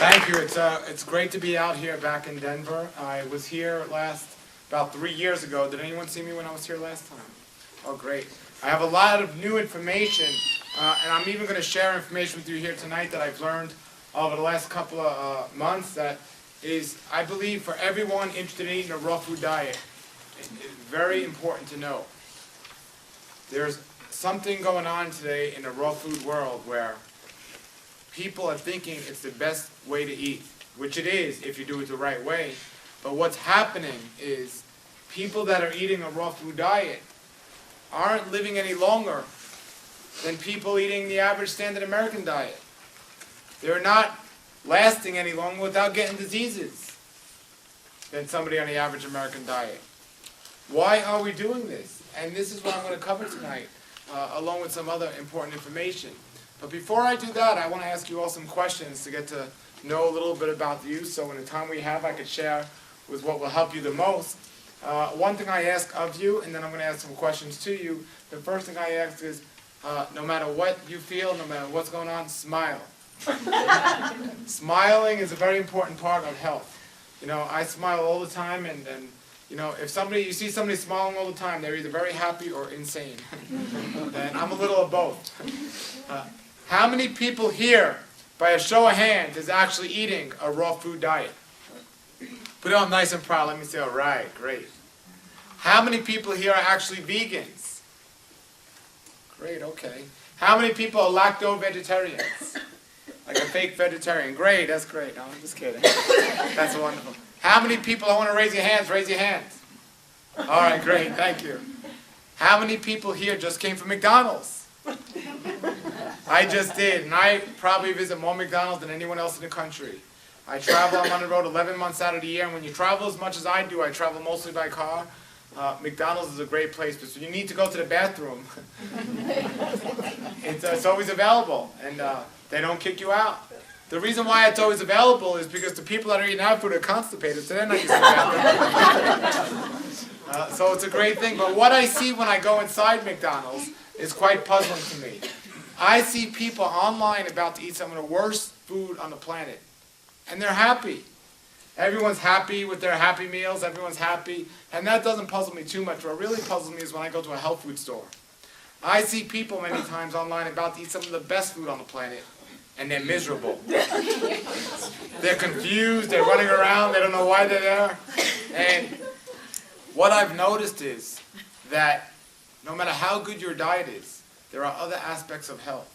Thank you. It's great to be out here back in Denver. I was here about 3 years ago. Did anyone see me when I was here last time? Oh, great. I have a lot of new information, and I'm even going to share information with you here tonight that I've learned over the last couple of months that is, I believe, for everyone interested in eating a raw food diet, it's very important to know. There's something going on today in the raw food world where people are thinking it's the best way to eat, which it is if you do it the right way. But what's happening is people that are eating a raw food diet aren't living any longer than people eating the average standard American diet. They're not lasting any longer without getting diseases than somebody on the average American diet. Why are we doing this? And this is what I'm going to cover tonight, along with some other important information. But before I do that, I want to ask you all some questions to get to know a little bit about you, so in the time we have, I could share with what will help you the most. One thing I ask of you, and then I'm going to ask some questions to you. The first thing I ask is, no matter what you feel, no matter what's going on, smile. Smiling is a very important part of health. You know, I smile all the time, and you know, if you see somebody smiling all the time, they're either very happy or insane. And I'm a little of both. How many people here, by a show of hands, is actually eating a raw food diet? Put it on nice and proud. Let me say, all right, great. How many people here are actually vegans? Great, okay. How many people are lacto-vegetarians? Like a fake vegetarian. Great, that's great. No, I'm just kidding. That's wonderful. How many people, I want to raise your hands, raise your hands. All right, great, thank you. How many people here just came from McDonald's? I just did, and I probably visit more McDonald's than anyone else in the country. I travel, I'm on the road 11 months out of the year, and when you travel as much as I do, I travel mostly by car. McDonald's is a great place, but when you need to go to the bathroom, it's always available, and they don't kick you out. The reason why it's always available is because the people that are eating our food are constipated, so they're not using the bathroom. So it's a great thing, but what I see when I go inside McDonald's is quite puzzling to me. I see people online about to eat some of the worst food on the planet, and they're happy. Everyone's happy with their Happy Meals, everyone's happy, and that doesn't puzzle me too much. What really puzzles me is when I go to a health food store. I see people many times online about to eat some of the best food on the planet, and they're miserable. They're confused, they're running around, they don't know why they're there. And what I've noticed is that no matter how good your diet is, there are other aspects of health.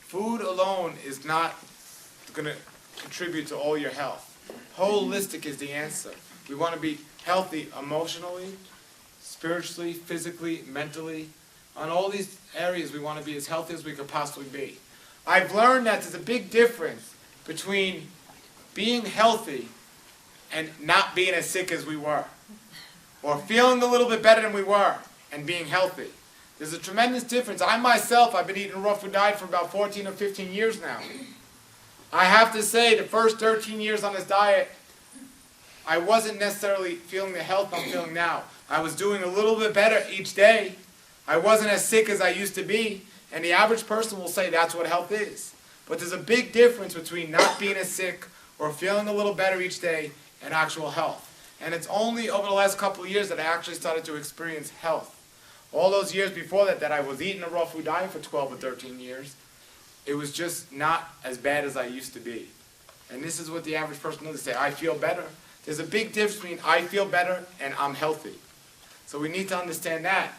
Food alone is not going to contribute to all your health. Holistic is the answer. We want to be healthy emotionally, spiritually, physically, mentally. On all these areas, we want to be as healthy as we could possibly be. I've learned that there's a big difference between being healthy and not being as sick as we were, or feeling a little bit better than we were and being healthy. There's a tremendous difference. I myself, I've been eating a raw food diet for about 14 or 15 years now. I have to say, the first 13 years on this diet, I wasn't necessarily feeling the health I'm feeling now. I was doing a little bit better each day. I wasn't as sick as I used to be, and the average person will say that's what health is. But there's a big difference between not being as sick or feeling a little better each day and actual health. And it's only over the last couple of years that I actually started to experience health. All those years before that I was eating a raw food diet for 12 or 13 years, it was just not as bad as I used to be. And this is what the average person does. They say, I feel better. There's a big difference between I feel better and I'm healthy. So we need to understand that.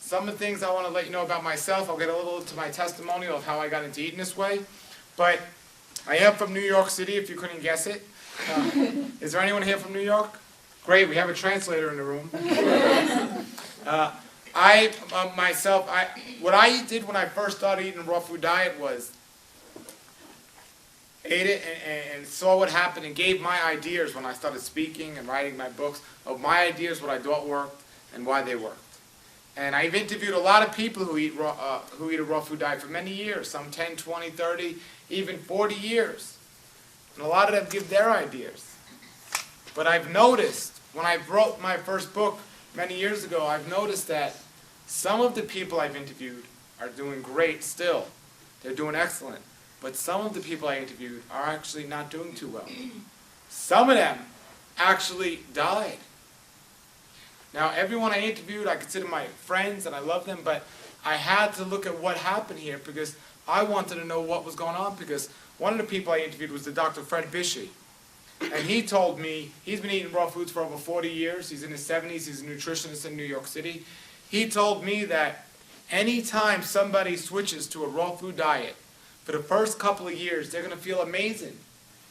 Some of the things I want to let you know about myself, I'll get a little into my testimonial of how I got into eating this way. But I am from New York City, if you couldn't guess it. Is there anyone here from New York? Great, we have a translator in the room. What I did when I first started eating a raw food diet was ate it and saw what happened and gave my ideas when I started speaking and writing my books of my ideas, what I thought worked and why they worked. And I've interviewed a lot of people who eat a raw food diet for many years, some 10, 20, 30, even 40 years. And a lot of them give their ideas. But I've noticed, when I wrote my first book many years ago, I've noticed that some of the people I've interviewed are doing great still. They're doing excellent. But some of the people I interviewed are actually not doing too well. Some of them actually died. Now, everyone I interviewed, I consider my friends and I love them, but I had to look at what happened here because I wanted to know what was going on, because one of the people I interviewed was the Dr. Fred Bishop. And he told me, he's been eating raw foods for over 40 years. He's in his 70s. He's a nutritionist in New York City. He told me that anytime somebody switches to a raw food diet, for the first couple of years, they're going to feel amazing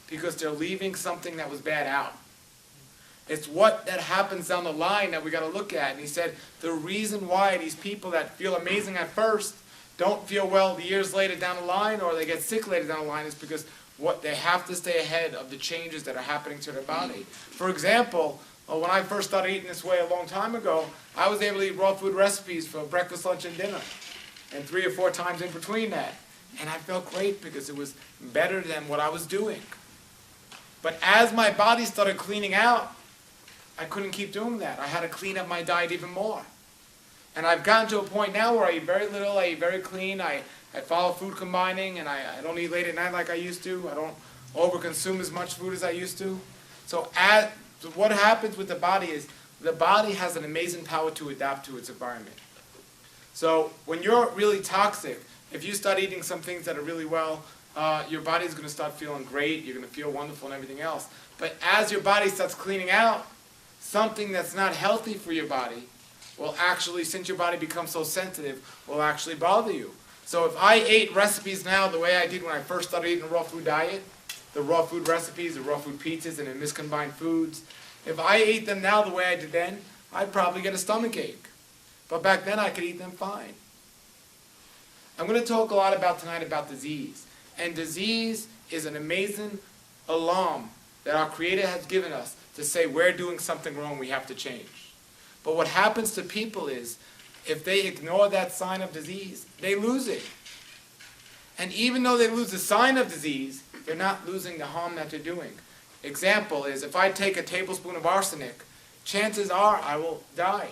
because they're leaving something that was bad out. It's what that happens down the line that we got to look at. And he said the reason why these people that feel amazing at first don't feel well the years later down the line, or they get sick later down the line, is because what they have to stay ahead of the changes that are happening to their body. For example, when I first started eating this way a long time ago, I was able to eat raw food recipes for breakfast, lunch, and dinner, and 3 or 4 times in between that. And I felt great because it was better than what I was doing. But as my body started cleaning out, I couldn't keep doing that. I had to clean up my diet even more. And I've gotten to a point now where I eat very little, I eat very clean, I follow food combining, and I don't eat late at night like I used to. I don't overconsume as much food as I used to. So what happens with the body is the body has an amazing power to adapt to its environment. So when you're really toxic, if you start eating some things that are really well, your body's going to start feeling great, you're going to feel wonderful and everything else. But as your body starts cleaning out, something that's not healthy for your body will actually, since your body becomes so sensitive, will actually bother you. So if I ate recipes now the way I did when I first started eating a raw food diet, the raw food recipes, the raw food pizzas, and the miscombined foods, if I ate them now the way I did then, I'd probably get a stomach ache. But back then I could eat them fine. I'm going to talk a lot tonight about disease. And disease is an amazing alarm that our Creator has given us to say we're doing something wrong, we have to change. But what happens to people is, if they ignore that sign of disease, they lose it. And even though they lose the sign of disease, they're not losing the harm that they're doing. Example is, if I take a tablespoon of arsenic, chances are I will die.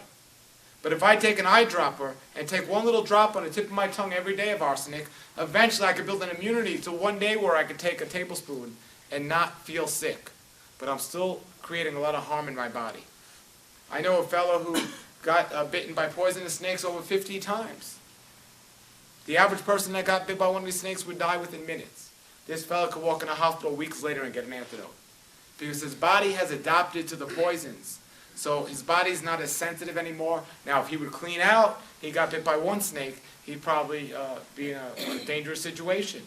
But if I take an eyedropper and take one little drop on the tip of my tongue every day of arsenic, eventually I could build an immunity to one day where I could take a tablespoon and not feel sick. But I'm still creating a lot of harm in my body. I know a fellow who got bitten by poisonous snakes over 50 times. The average person that got bit by one of these snakes would die within minutes. This fellow could walk in a hospital weeks later and get an antidote, because his body has adapted to the poisons. So his body's not as sensitive anymore. Now, if he would clean out, he got bit by one snake, he'd probably be in a dangerous situation.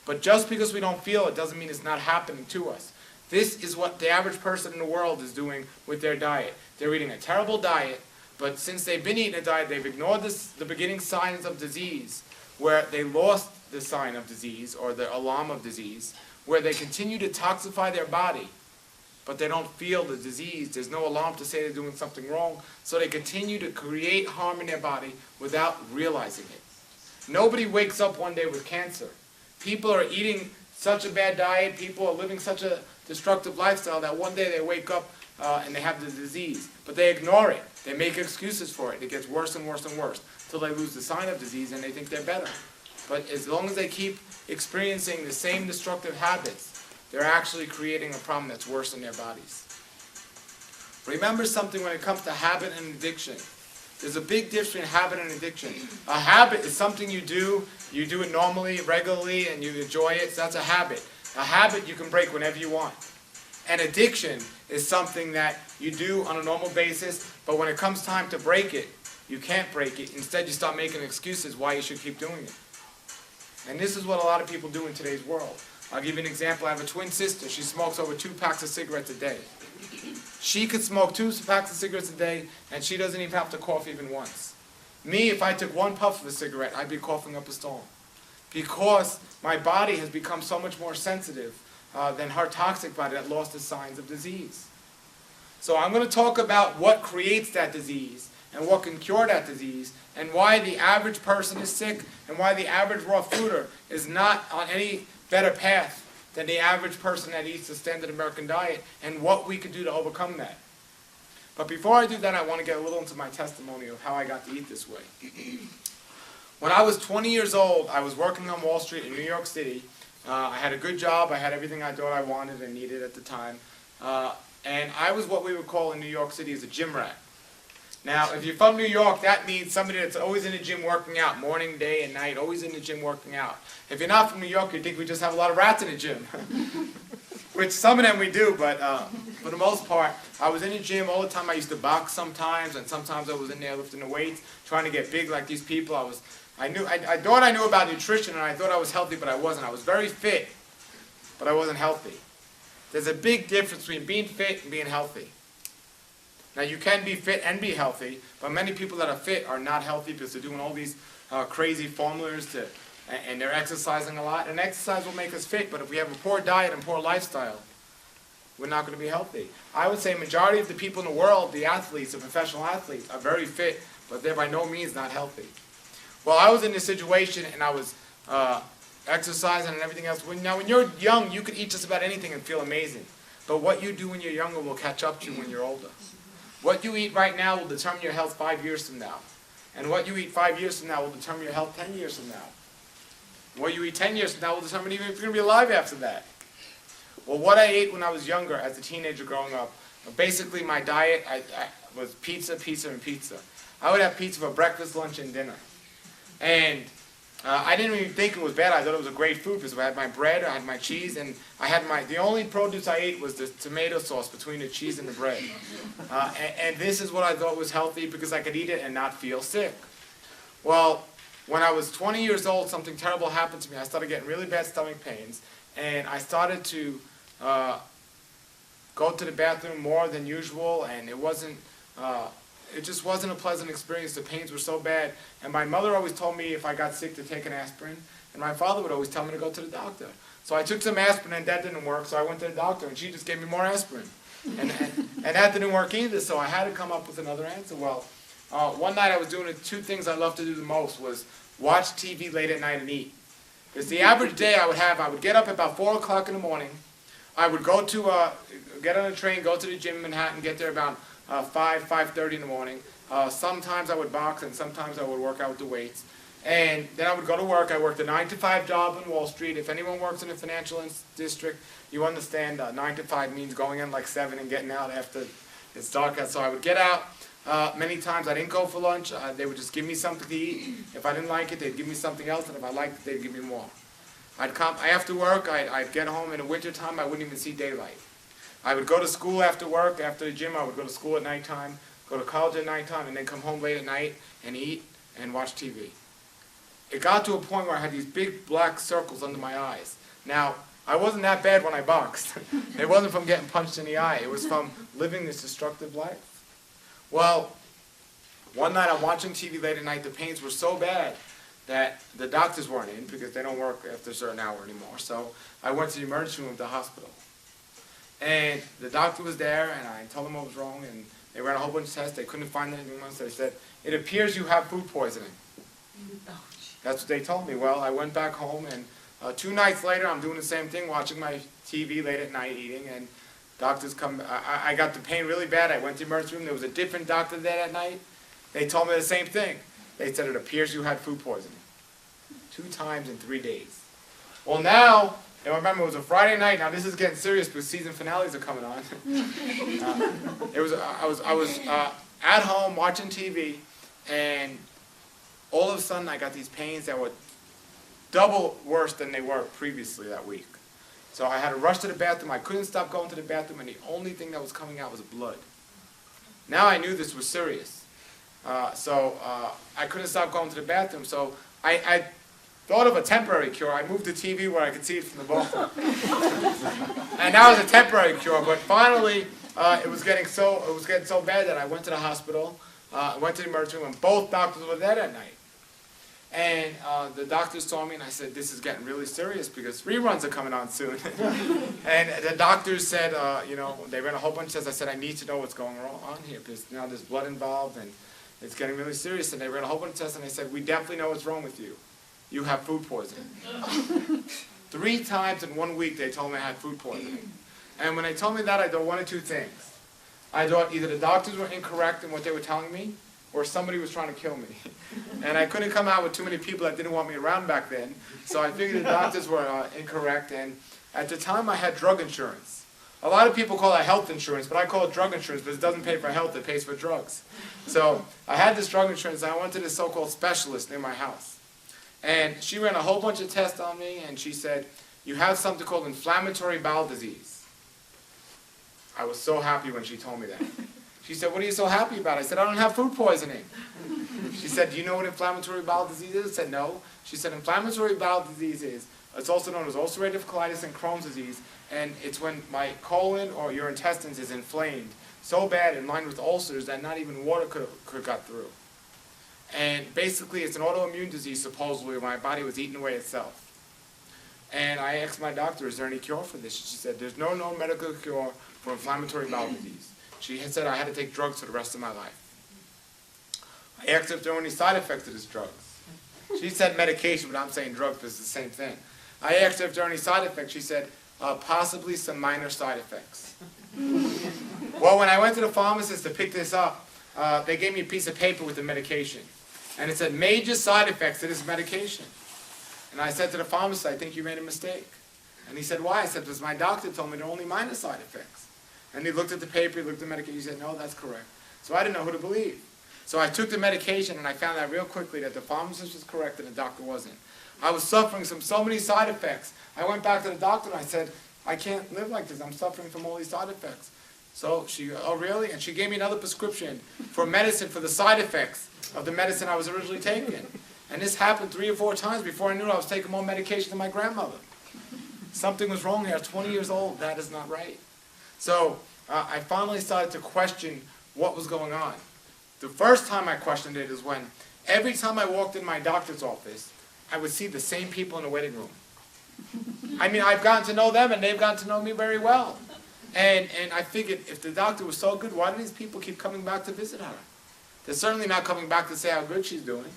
But just because we don't feel it doesn't mean it's not happening to us. This is what the average person in the world is doing with their diet. They're eating a terrible diet, but since they've been eating a diet, they've ignored the beginning signs of disease, where they lost the sign of disease, or the alarm of disease, where they continue to toxify their body, but they don't feel the disease. There's no alarm to say they're doing something wrong, so they continue to create harm in their body without realizing it. Nobody wakes up one day with cancer. People are eating such a bad diet, people are living such a destructive lifestyle that one day they wake up and they have the disease. But they ignore it. They make excuses for it. It gets worse and worse and worse until they lose the sign of disease and they think they're better. But as long as they keep experiencing the same destructive habits, they're actually creating a problem that's worse in their bodies. Remember something when it comes to habit and addiction. There's a big difference between habit and addiction. A habit is something you do it normally, regularly, and you enjoy it, so that's a habit. A habit you can break whenever you want. And addiction is something that you do on a normal basis, but when it comes time to break it, you can't break it. Instead, you start making excuses why you should keep doing it. And this is what a lot of people do in today's world. I'll give you an example. I have a twin sister. She smokes over 2 packs of cigarettes a day. She could smoke 2 packs of cigarettes a day, and she doesn't even have to cough even once. Me, if I took 1 puff of a cigarette, I'd be coughing up a storm. Because my body has become so much more sensitive than her toxic body that lost the signs of disease. So I'm going to talk about what creates that disease and what can cure that disease, and why the average person is sick, and why the average raw fooder is not on any better path than the average person that eats the standard American diet, and what we could do to overcome that. But before I do that, I want to get a little into my testimony of how I got to eat this way. When I was 20 years old, I was working on Wall Street in New York City. I had a good job. I had everything I thought I wanted and needed at the time. And I was what we would call in New York City as a gym rat. Now, if you're from New York, that means somebody that's always in the gym working out, morning, day, and night, always in the gym working out. If you're not from New York, you think we just have a lot of rats in the gym. Which some of them we do, but for the most part, I was in the gym all the time. I used to box sometimes, and sometimes I was in there lifting the weights, trying to get big like these people. I thought I knew about nutrition, and I thought I was healthy, but I wasn't. I was very fit, but I wasn't healthy. There's a big difference between being fit and being healthy. Now, you can be fit and be healthy, but many people that are fit are not healthy because they're doing all these crazy formulas and they're exercising a lot. And exercise will make us fit, but if we have a poor diet and poor lifestyle, we're not going to be healthy. I would say majority of the people in the world, the athletes, the professional athletes, are very fit, but they're by no means not healthy. Well, I was in this situation, and I was exercising and everything else. Now, when you're young, you can eat just about anything and feel amazing. But what you do when you're younger will catch up to you when you're older. What you eat right now will determine your health 5 years from now. And what you eat 5 years from now will determine your health 10 years from now. What you eat 10 years from now will determine even if you're going to be alive after that. Well, what I ate when I was younger as a teenager growing up, basically my diet was pizza, pizza, and pizza. I would have pizza for breakfast, lunch, and dinner. And I didn't even think it was bad. I thought it was a great food because I had my bread, I had my cheese, and the only produce I ate was the tomato sauce between the cheese and the bread. And this is what I thought was healthy because I could eat it and not feel sick. Well, when I was 20 years old, something terrible happened to me. I started getting really bad stomach pains, and I started to go to the bathroom more than usual, and it just wasn't a pleasant experience. The pains were so bad. And my mother always told me if I got sick to take an aspirin. And my father would always tell me to go to the doctor. So I took some aspirin and that didn't work. So I went to the doctor and she just gave me more aspirin. And that didn't work either. So I had to come up with another answer. Well, one night I was doing two things I love to do the most was watch TV late at night and eat. Because the average day I would get up at about 4 o'clock in the morning. I would go to, get on a train, go to the gym in Manhattan, get there about 5:30 in the morning. Sometimes I would box and sometimes I would work out with the weights. And then I would go to work. I worked a 9-to-5 job on Wall Street. If anyone works in the financial district, you understand 9 to 5 means going in like 7 and getting out after it's dark out. So I would get out. Many times I didn't go for lunch. They would just give me something to eat. If I didn't like it, they'd give me something else. And if I liked it, they'd give me more. After work, I'd get home in the wintertime. I wouldn't even see daylight. I would go to school after work. After the gym, I would go to school at nighttime, go to college at nighttime, and then come home late at night and eat and watch TV. It got to a point where I had these big black circles under my eyes. Now, I wasn't that bad when I boxed. It wasn't from getting punched in the eye. It was from living this destructive life. Well, one night I'm watching TV late at night. The pains were so bad that the doctors weren't in because they don't work after a certain hour anymore. So I went to the emergency room of the hospital. And the doctor was there, and I told them what was wrong, and they ran a whole bunch of tests. They couldn't find anything wrong, so they said, it appears you have food poisoning. That's what they told me. Well, I went back home, and 2 nights later, I'm doing the same thing, watching my TV late at night, eating, and doctors come. I got the pain really bad. I went to the emergency room. There was a different doctor there that night. They told me the same thing. They said, it appears you had food poisoning. 2 times in 3 days. Well, now, and remember, it was a Friday night. Now, this is getting serious because season finales are coming on. I was at home watching TV, and all of a sudden, I got these pains that were double worse than they were previously that week. So I had to rush to the bathroom. I couldn't stop going to the bathroom, and the only thing that was coming out was blood. Now I knew this was serious. So I couldn't stop going to the bathroom. So I thought of a temporary cure. I moved the TV where I could see it from the bottom. And that was a temporary cure. But finally, it was getting so bad that I went to the hospital. I went to the emergency room, and both doctors were there that night. And the doctors saw me, and I said, this is getting really serious because reruns are coming on soon. And the doctors said, they ran a whole bunch of tests. I said, I need to know what's going on here because now there's blood involved, and it's getting really serious. And they ran a whole bunch of tests, and they said, we definitely know what's wrong with you. You have food poisoning. 3 times in 1 week they told me I had food poisoning. And when they told me that, I thought one of 2 things. I thought either the doctors were incorrect in what they were telling me, or somebody was trying to kill me. And I couldn't come out with too many people that didn't want me around back then, so I figured the doctors were incorrect, and at the time I had drug insurance. A lot of people call it health insurance, but I call it drug insurance because it doesn't pay for health, it pays for drugs. So I had this drug insurance, and I went to this so-called specialist near my house. And she ran a whole bunch of tests on me, and she said, you have something called inflammatory bowel disease. I was so happy when she told me that. She said, what are you so happy about? I said, I don't have food poisoning. She said, do you know what inflammatory bowel disease is? I said, no. She said, inflammatory bowel disease is, it's also known as ulcerative colitis and Crohn's disease, and it's when my colon or your intestines is inflamed so bad in line with ulcers that not even water could have got through. And basically it's an autoimmune disease supposedly where my body was eating away itself. And I asked my doctor, is there any cure for this? She said, there's no known medical cure for inflammatory bowel disease. She had said I had to take drugs for the rest of my life. I asked if there were any side effects to this drugs. She said medication, but I'm saying drugs because it's the same thing. I asked her if there were any side effects. She said, possibly some minor side effects. Well, when I went to the pharmacist to pick this up, they gave me a piece of paper with the medication. And it said, major side effects to this medication. And I said to the pharmacist, I think you made a mistake. And he said, why? I said, because my doctor told me there are only minor side effects. And he looked at the paper, he looked at the medication, he said, no, that's correct. So I didn't know who to believe. So I took the medication, and I found out real quickly that the pharmacist was correct and the doctor wasn't. I was suffering from so many side effects. I went back to the doctor and I said, I can't live like this. I'm suffering from all these side effects. So she, oh really? And she gave me another prescription for medicine for the side effects of the medicine I was originally taking. And this happened 3 or 4 times before I knew I was taking more medication than my grandmother. Something was wrong here. I was 20 years old. That is not right. So I finally started to question what was going on. The first time I questioned it is when every time I walked in my doctor's office, I would see the same people in the waiting room. I mean, I've gotten to know them, and they've gotten to know me very well. And I figured, if the doctor was so good, why do these people keep coming back to visit her? They're certainly not coming back to say how good she's doing.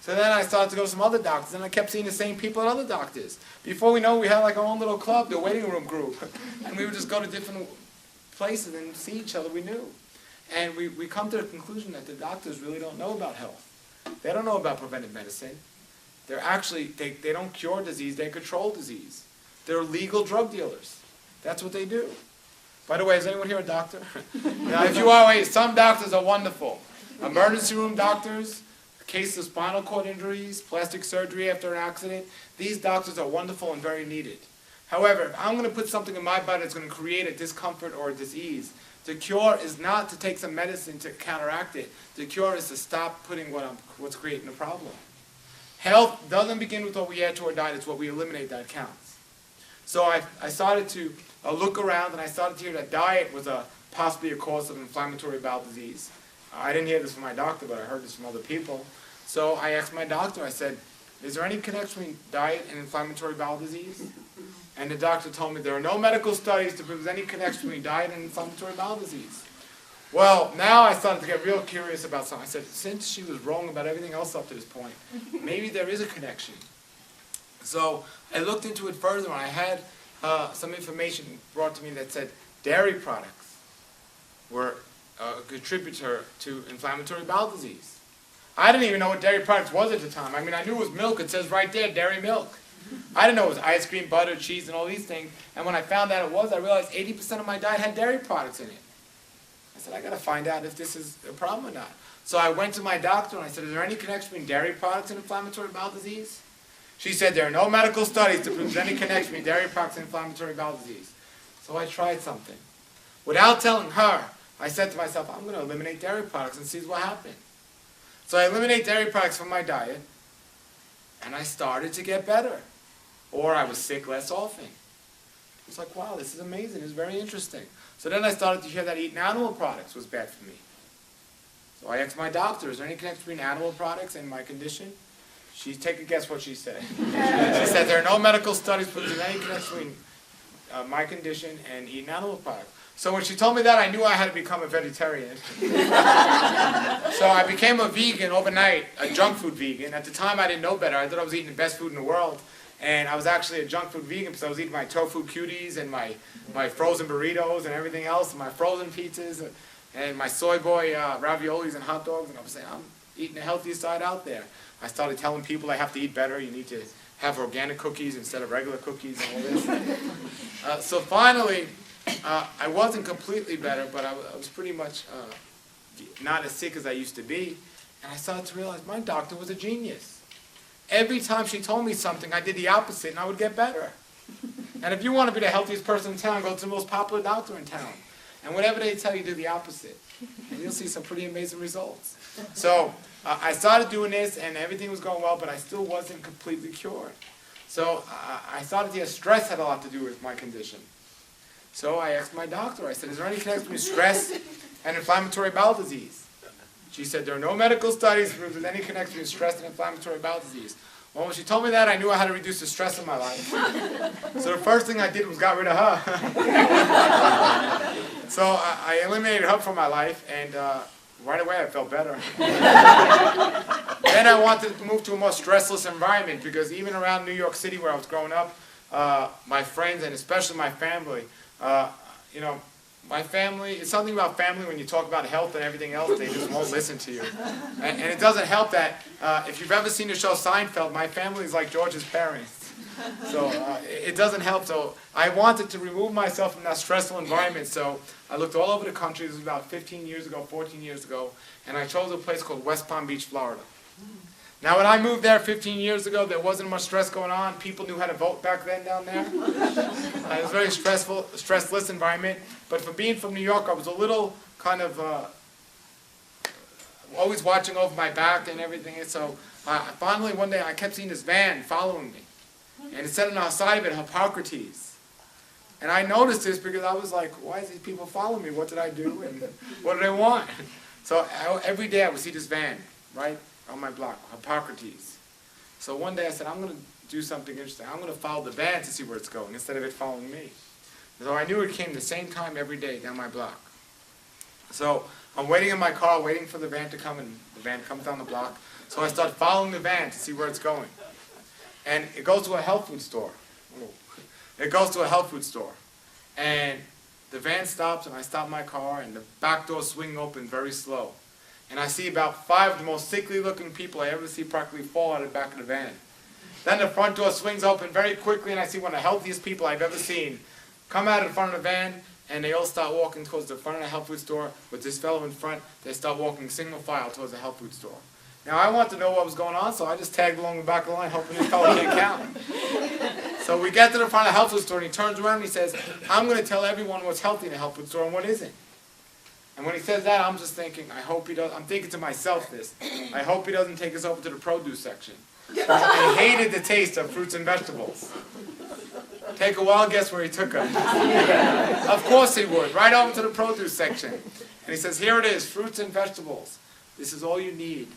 So then I started to go to some other doctors, and I kept seeing the same people at other doctors. Before we know it, we had like our own little club, the waiting room group. And we would just go to different places and see each other we knew. And we come to the conclusion that the doctors really don't know about health. They don't know about preventive medicine. They're actually, they don't cure disease, they control disease. They're legal drug dealers. That's what they do. By the way, is anyone here a doctor? Now, if you are, some doctors are wonderful. Emergency room doctors, cases of spinal cord injuries, plastic surgery after an accident, these doctors are wonderful and very needed. However, if I'm going to put something in my body that's going to create a discomfort or a disease, the cure is not to take some medicine to counteract it. The cure is to stop putting what's creating the problem. Health doesn't begin with what we add to our diet, it's what we eliminate that counts. So I started to look around, and I started to hear that diet was possibly a cause of inflammatory bowel disease. I didn't hear this from my doctor, but I heard this from other people. So I asked my doctor, I said, is there any connection between diet and inflammatory bowel disease? And the doctor told me there are no medical studies to prove any connection between diet and inflammatory bowel disease. Well, now I started to get real curious about something. I said, since she was wrong about everything else up to this point, maybe there is a connection. So I looked into it further, and I had some information brought to me that said dairy products were a contributor to inflammatory bowel disease. I didn't even know what dairy products was at the time. I mean, I knew it was milk. It says right there, dairy milk. I didn't know it was ice cream, butter, cheese, and all these things. And when I found out it was, I realized 80% of my diet had dairy products in it. I said, I got to find out if this is a problem or not. So I went to my doctor and I said, is there any connection between dairy products and inflammatory bowel disease? She said, there are no medical studies to prove any connection between dairy products and inflammatory bowel disease. So I tried something. Without telling her, I said to myself, I'm going to eliminate dairy products and see what happens. So I eliminated dairy products from my diet, and I started to get better. Or I was sick less often. It was like, wow, this is amazing. It's very interesting. So then I started to hear that eating animal products was bad for me. So I asked my doctor, is there any connection between animal products and my condition? Take a guess what she said. She said there are no medical studies proving any connection between my condition and eating animal products. So when she told me that, I knew I had to become a vegetarian. So I became a vegan overnight, a junk food vegan. At the time, I didn't know better. I thought I was eating the best food in the world. And I was actually a junk food vegan because I was eating my tofu cuties and my frozen burritos and everything else, and my frozen pizzas. and my soy boy raviolis and hot dogs, and I was saying, I'm eating the healthiest diet out there. I started telling people they have to eat better. You need to have organic cookies instead of regular cookies and all this. So finally, I wasn't completely better, but I was pretty much not as sick as I used to be. And I started to realize my doctor was a genius. Every time she told me something, I did the opposite, and I would get better. And if you want to be the healthiest person in town, go to the most popular doctor in town. And whatever they tell you, do the opposite. And you'll see some pretty amazing results. So I started doing this, and everything was going well, but I still wasn't completely cured. So I started to get stress had a lot to do with my condition. So I asked my doctor, I said, is there any connection between stress and inflammatory bowel disease? She said, there are no medical studies to prove there's any connection between stress and inflammatory bowel disease. Well, when she told me that, I knew I had to reduce the stress in my life. So the first thing I did was got rid of her. So I eliminated her from my life, and right away I felt better. Then I wanted to move to a more stressless environment, because even around New York City where I was growing up, my friends and especially my family, you know, my family, it's something about family when you talk about health and everything else, they just won't listen to you. And it doesn't help that, if you've ever seen the show Seinfeld, my family is like George's parents. So it doesn't help. So I wanted to remove myself from that stressful environment. So I looked all over the country. This was about 15 years ago, 14 years ago. And I chose a place called West Palm Beach, Florida. Now when I moved there 15 years ago, there wasn't much stress going on. People knew how to vote back then down there. It was a very stressless environment. But for being from New York, I was a little kind of always watching over my back and everything. And so finally one day I kept seeing this van following me. And it said on the side of it, Hippocrates. And I noticed this because I was like, why is these people following me? What did I do? And what do they want? So every day I would see this van, right, on my block, Hippocrates. So one day I said, I'm going to do something interesting. I'm going to follow the van to see where it's going instead of it following me. So I knew it came the same time every day down my block. So I'm waiting in my car, waiting for the van to come, and the van comes down the block. So I start following the van to see where it's going. And it goes to a health food store. It goes to a health food store. And the van stops, and I stop my car, and the back door swings open very slow. And I see about 5 of the most sickly looking people I ever see practically fall out of the back of the van. Then the front door swings open very quickly, and I see one of the healthiest people I've ever seen come out in front of the van, and they all start walking towards the front of the health food store with this fellow in front. They start walking single file towards the health food store. Now I wanted to know what was going on, so I just tagged along the back of the line, hoping this fellow can't count. So we get to the front of the health food store, and he turns around and he says, I'm going to tell everyone what's healthy in the health food store and what isn't. And when he says that, I'm just thinking, I hope he does. I'm thinking to myself this, I hope he doesn't take us over to the produce section. I hated the taste of fruits and vegetables. Take a wild guess where he took us. Of course he would, right over to the produce section. And he says, here it is, fruits and vegetables. This is all you need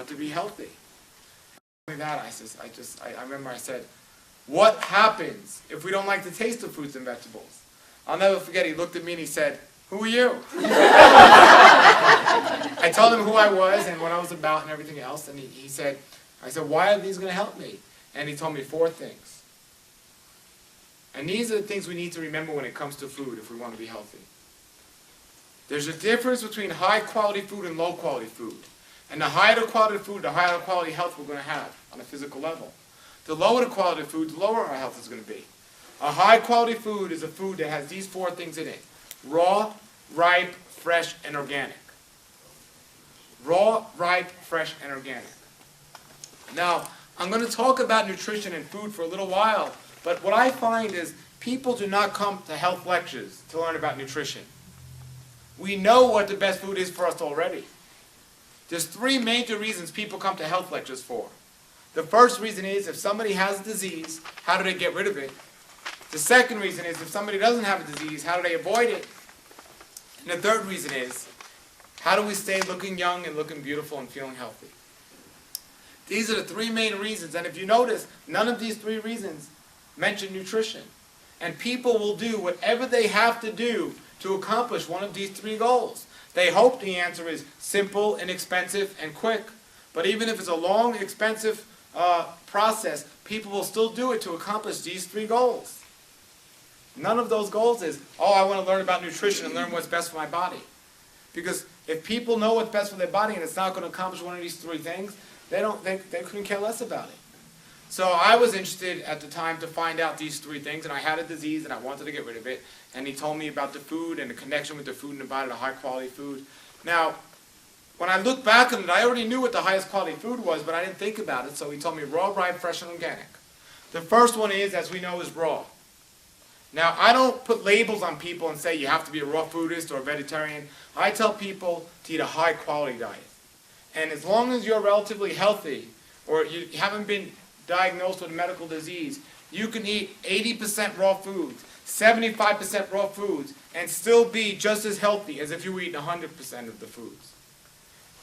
to be healthy. Not only that, I remember I said, what happens if we don't like the taste of fruits and vegetables? I'll never forget, he looked at me and he said, who are you? I told him who I was and what I was about and everything else, and I said, why are these going to help me? And he told me 4 things. And these are the things we need to remember when it comes to food if we want to be healthy. There's a difference between high quality food and low quality food. And the higher the quality of food, the higher the quality health we're going to have on a physical level. The lower the quality of food, the lower our health is going to be. A high quality food is a food that has these 4 things in it. Raw, ripe, fresh, and organic. Raw, ripe, fresh, and organic. Now, I'm going to talk about nutrition and food for a little while, but what I find is people do not come to health lectures to learn about nutrition. We know what the best food is for us already. There's 3 major reasons people come to health lectures for. The first reason is if somebody has a disease, how do they get rid of it? The second reason is if somebody doesn't have a disease, how do they avoid it? And the third reason is, how do we stay looking young and looking beautiful and feeling healthy? These are the 3 main reasons, and if you notice, none of these 3 reasons mention nutrition. And people will do whatever they have to do to accomplish one of these 3 goals. They hope the answer is simple, inexpensive, and quick. But even if it's a long, expensive process, people will still do it to accomplish these 3 goals. None of those goals is, oh, I want to learn about nutrition and learn what's best for my body. Because if people know what's best for their body and it's not going to accomplish one of these three things, they couldn't care less about it. So I was interested at the time to find out these three things, and I had a disease and I wanted to get rid of it. And he told me about the food and the connection with the food in the body, the high quality food. Now, when I look back on it, I already knew what the highest quality food was, but I didn't think about it. So he told me raw, ripe, fresh, and organic. The first one is, as we know, is raw. Now, I don't put labels on people and say you have to be a raw foodist or a vegetarian. I tell people to eat a high quality diet. And as long as you're relatively healthy or you haven't been diagnosed with a medical disease, you can eat 80% raw foods, 75% raw foods, and still be just as healthy as if you were eating 100% of the foods.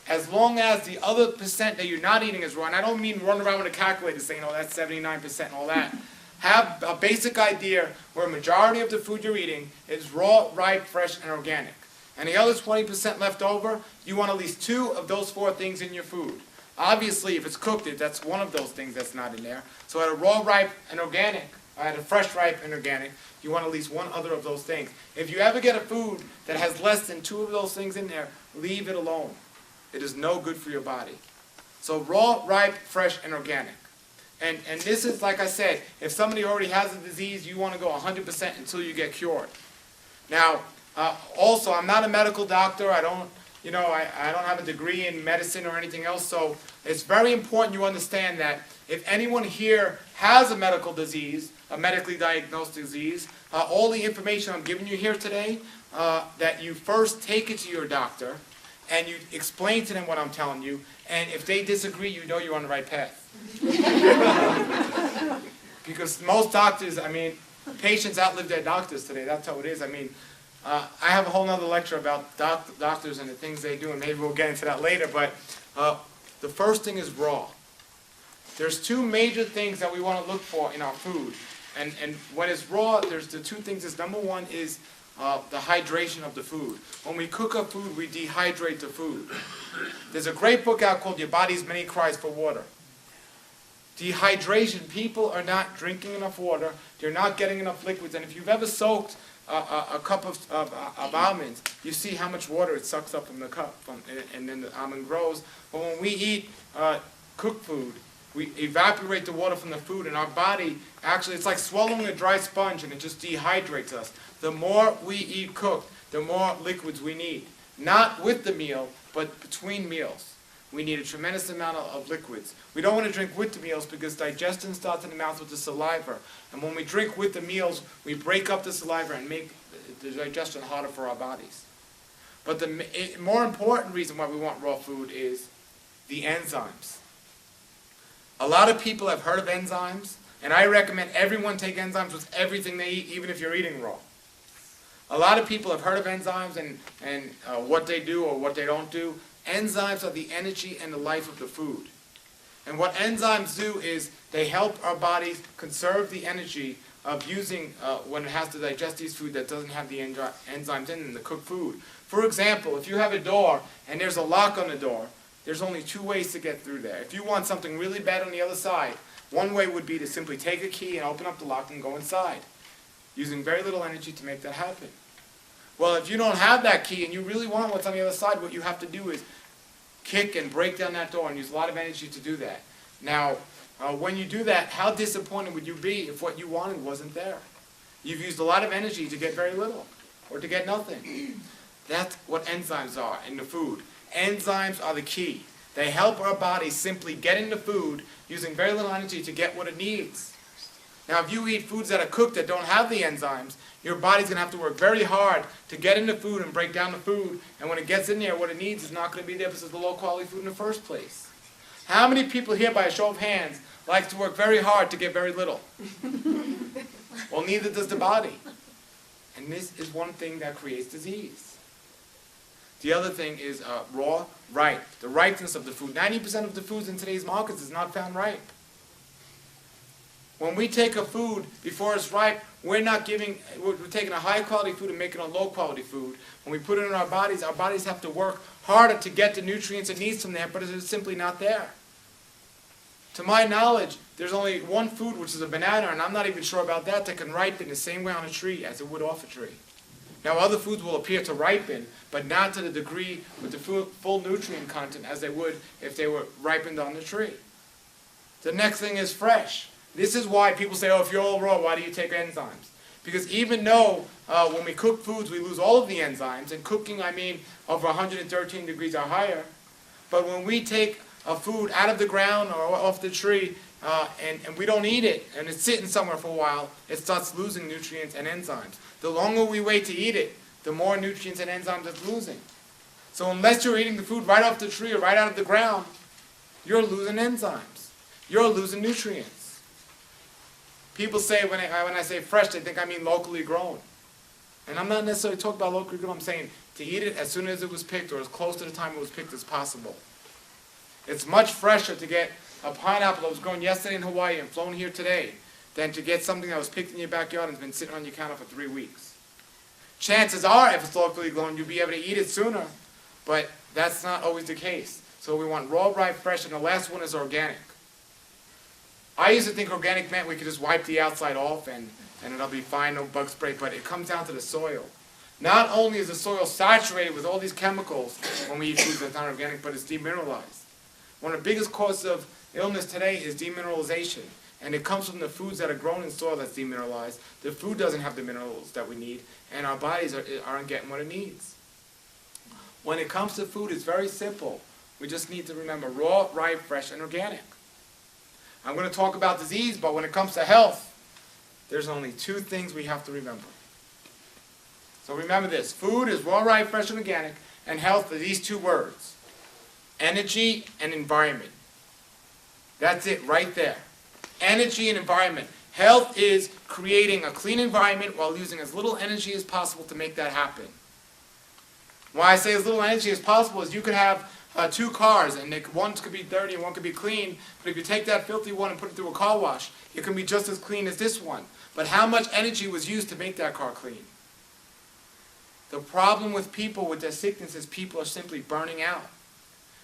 As long as the other percent that you're not eating is raw, and I don't mean run around with a calculator saying, oh, that's 79% and all that. Have a basic idea where a majority of the food you're eating is raw, ripe, fresh, and organic. And the other 20% left over, you want at least 2 of those 4 things in your food. Obviously, if it's cooked, that's one of those things that's not in there. So at a raw, ripe, and organic, or at a fresh, ripe, and organic, you want at least 1 other of those things. If you ever get a food that has less than 2 of those things in there, leave it alone. It is no good for your body. So raw, ripe, fresh, and organic. And this is, like I said, if somebody already has a disease, you want to go 100% until you get cured. Now, also, I'm not a medical doctor. I don't have a degree in medicine or anything else. So it's very important you understand that if anyone here has a medical disease, a medically diagnosed disease, all the information I'm giving you here today, that you first take it to your doctor and you explain to them what I'm telling you. And if they disagree, you know you're on the right path. Because most doctors, patients outlive their doctors today. That's how it is. I have a whole other lecture about doctors and the things they do, and maybe we'll get into that later. But the first thing is raw. There's 2 major things that we want to look for in our food. And when it's raw, there's the 2 things. Number 1 is the hydration of the food. When we cook up food, we dehydrate the food. There's a great book out called Your Body's Many Cries for Water. Dehydration, people are not drinking enough water, they're not getting enough liquids, and if you've ever soaked a cup of almonds, you see how much water it sucks up from the cup, and then the almond grows. But when we eat cooked food, we evaporate the water from the food, and our body, actually, it's like swallowing a dry sponge, and it just dehydrates us. The more we eat cooked, the more liquids we need. Not with the meal, but between meals. We need a tremendous amount of liquids. We don't want to drink with the meals because digestion starts in the mouth with the saliva. And when we drink with the meals, we break up the saliva and make the digestion harder for our bodies. But the more important reason why we want raw food is the enzymes. A lot of people have heard of enzymes, and I recommend everyone take enzymes with everything they eat, even if you're eating raw. A lot of people have heard of enzymes and what they do or what they don't do. Enzymes are the energy and the life of the food. And what enzymes do is they help our bodies conserve the energy of using when it has to digest these food that doesn't have the enzymes in the cooked food. For example, if you have a door and there's a lock on the door, there's only 2 ways to get through there. If you want something really bad on the other side, one way would be to simply take a key and open up the lock and go inside, using very little energy to make that happen. Well, if you don't have that key and you really want what's on the other side, what you have to do is kick and break down that door and use a lot of energy to do that. Now, when you do that, how disappointed would you be if what you wanted wasn't there? You've used a lot of energy to get very little, or to get nothing. That's what enzymes are in the food. Enzymes are the key. They help our body simply get into food using very little energy to get what it needs. Now, if you eat foods that are cooked that don't have the enzymes, your body's going to have to work very hard to get into food and break down the food. And when it gets in there, what it needs is not going to be there because it's the low-quality food in the first place. How many people here, by a show of hands, like to work very hard to get very little? Well, neither does the body. And this is one thing that creates disease. The other thing is raw, ripe. The ripeness of the food. 90% of the foods in today's markets is not found ripe. When we take a food before it's ripe, we're taking a high quality food and making a low quality food. When we put it in our bodies have to work harder to get the nutrients it needs from there, but it's simply not there. To my knowledge, there's only one food, which is a banana, and I'm not even sure about that can ripen the same way on a tree as it would off a tree. Now other foods will appear to ripen, but not to the degree with the full nutrient content as they would if they were ripened on the tree. The next thing is fresh. This is why people say, oh, if you're all raw, why do you take enzymes? Because even though when we cook foods we lose all of the enzymes, and cooking I mean over 113 degrees or higher, but when we take a food out of the ground or off the tree and we don't eat it and it's sitting somewhere for a while, it starts losing nutrients and enzymes. The longer we wait to eat it, the more nutrients and enzymes it's losing. So unless you're eating the food right off the tree or right out of the ground, you're losing enzymes. You're losing nutrients. People say, when I say fresh, they think I mean locally grown. And I'm not necessarily talking about locally grown. I'm saying to eat it as soon as it was picked or as close to the time it was picked as possible. It's much fresher to get a pineapple that was grown yesterday in Hawaii and flown here today than to get something that was picked in your backyard and has been sitting on your counter for 3 weeks. Chances are, if it's locally grown, you'll be able to eat it sooner, but that's not always the case. So we want raw, ripe, fresh, and the last one is organic. I used to think organic meant we could just wipe the outside off and it'll be fine, no bug spray, but it comes down to the soil. Not only is the soil saturated with all these chemicals when we eat food that's not organic, but it's demineralized. One of the biggest causes of illness today is demineralization, and it comes from the foods that are grown in soil that's demineralized. The food doesn't have the minerals that we need, and our bodies aren't getting what it needs. When it comes to food, it's very simple. We just need to remember raw, ripe, fresh, and organic. I'm going to talk about disease, but when it comes to health, there's only 2 things we have to remember. So remember this. Food is raw, ripe, fresh, and organic, and health are these 2 words. Energy and environment. That's it right there. Energy and environment. Health is creating a clean environment while using as little energy as possible to make that happen. Why I say as little energy as possible is you could have 2 cars, and one could be dirty and one could be clean, but if you take that filthy one and put it through a car wash, it can be just as clean as this one. But how much energy was used to make that car clean? The problem with people with their sickness is people are simply burning out.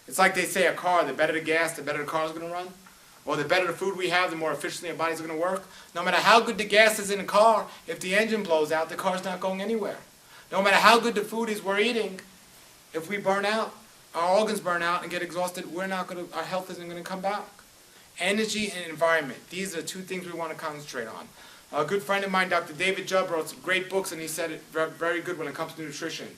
It's like they say a car, the better the gas, the better the car is going to run. Or the better the food we have, the more efficiently our bodies are going to work. No matter how good the gas is in a car, if the engine blows out, the car's not going anywhere. No matter how good the food is we're eating, if we burn out, our organs burn out and get exhausted, our health isn't going to come back. Energy and environment. These are 2 things we want to concentrate on. A good friend of mine, Dr. David Jubb, wrote some great books, and he said it very good when it comes to nutrition.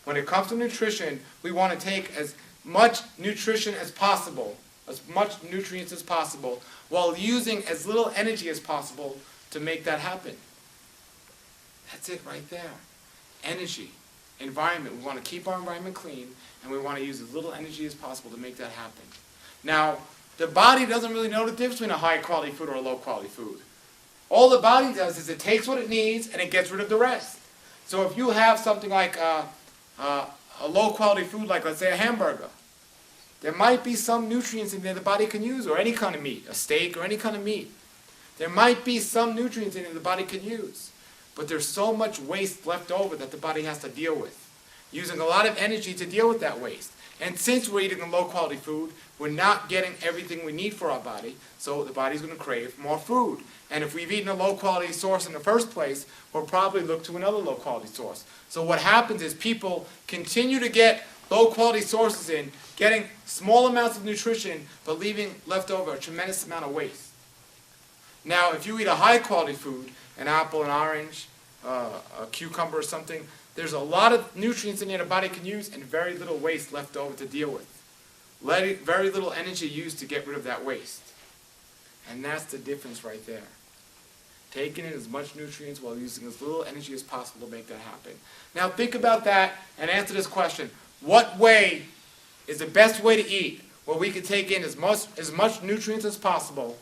When it comes to nutrition, we want to take as much nutrition as possible, as much nutrients as possible, while using as little energy as possible to make that happen. That's it right there. Energy, environment. We want to keep our environment clean, and we want to use as little energy as possible to make that happen. Now, the body doesn't really know the difference between a high-quality food or a low-quality food. All the body does is it takes what it needs and it gets rid of the rest. So if you have something like a low-quality food, like let's say a hamburger, there might be some nutrients in there the body can use, or any kind of meat, a steak or any kind of meat. There might be some nutrients in it the body can use, but there's so much waste left over that the body has to deal with, using a lot of energy to deal with that waste. And since we're eating a low-quality food, we're not getting everything we need for our body, so the body's going to crave more food. And if we've eaten a low-quality source in the first place, we'll probably look to another low-quality source. So what happens is people continue to get low-quality sources in, getting small amounts of nutrition, but leaving left over a tremendous amount of waste. Now, if you eat a high-quality food, an apple, an orange, a cucumber or something, there's a lot of nutrients in there the body can use and very little waste left over to deal with. Very little energy used to get rid of that waste. And that's the difference right there. Taking in as much nutrients while using as little energy as possible to make that happen. Now think about that and answer this question. What way is the best way to eat where we can take in as much nutrients as possible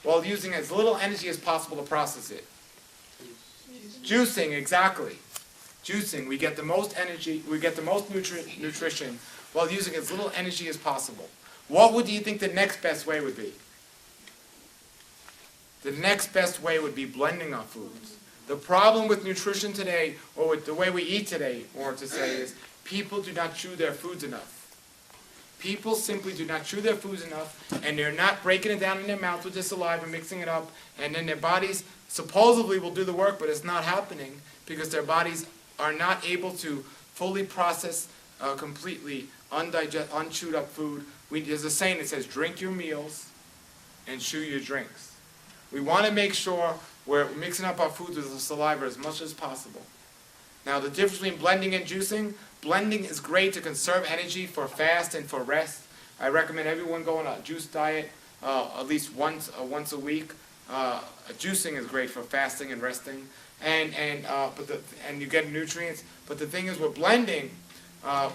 while using as little energy as possible to process it? Juicing, exactly. Juicing, we get the most energy, we get the most nutrition while using as little energy as possible. What do you think the next best way would be? The next best way would be blending our foods. The problem with nutrition today, or with the way we eat today, or to say, is people do not chew their foods enough. People simply do not chew their foods enough, and they're not breaking it down in their mouth with their saliva, mixing it up, and then their bodies supposedly will do the work, but it's not happening because their bodies are not able to fully process completely unchewed up food. There's a saying that says, drink your meals and chew your drinks. We want to make sure we're mixing up our foods with the saliva as much as possible. Now, the difference between blending and juicing, blending is great to conserve energy for fast and for rest. I recommend everyone go on a juice diet at least once a week. Juicing is great for fasting and resting, and you get nutrients. But the thing is, with blending,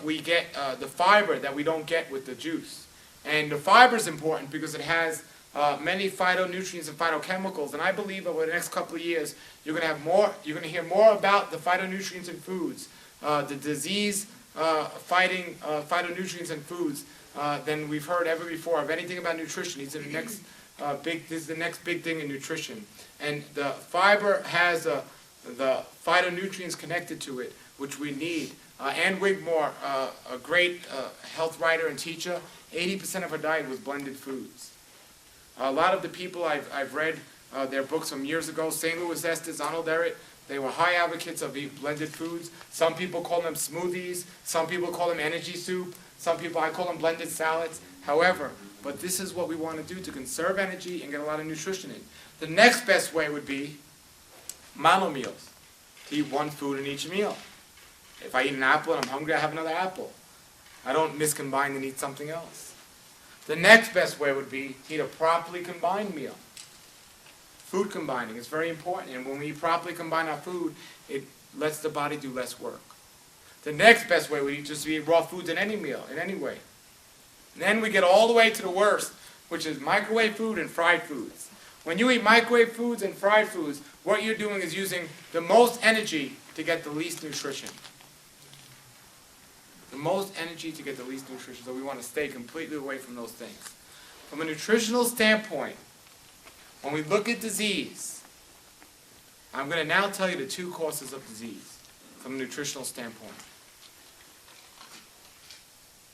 we get the fiber that we don't get with the juice. And the fiber is important because it has many phytonutrients and phytochemicals. And I believe over the next couple of years, you're going to hear more about the phytonutrients in foods, the disease-fighting phytonutrients in foods than we've heard ever before of anything about nutrition. This is the next big thing in nutrition. And the fiber has the phytonutrients connected to it, which we need. Ann Wigmore, a great health writer and teacher, 80% of her diet was blended foods. A lot of the people I've read their books from years ago, St. Louis Estes, Arnold Ehret, they were high advocates of blended foods. Some people call them smoothies. Some people call them energy soup. I call them blended salads. However, but this is what we want to do to conserve energy and get a lot of nutrition in. The next best way would be mono meals, to eat one food in each meal. If I eat an apple and I'm hungry, I have another apple. I don't miscombine and eat something else. The next best way would be to eat a properly combined meal. Food combining is very important, and when we properly combine our food, it lets the body do less work. The next best way would be just to eat raw foods in any meal, in any way. And then we get all the way to the worst, which is microwave food and fried foods. When you eat microwave foods and fried foods, what you're doing is using the most energy to get the least nutrition. The most energy to get the least nutrition, so we want to stay completely away from those things. From a nutritional standpoint, when we look at disease, I'm going to now tell you the two causes of disease from a nutritional standpoint.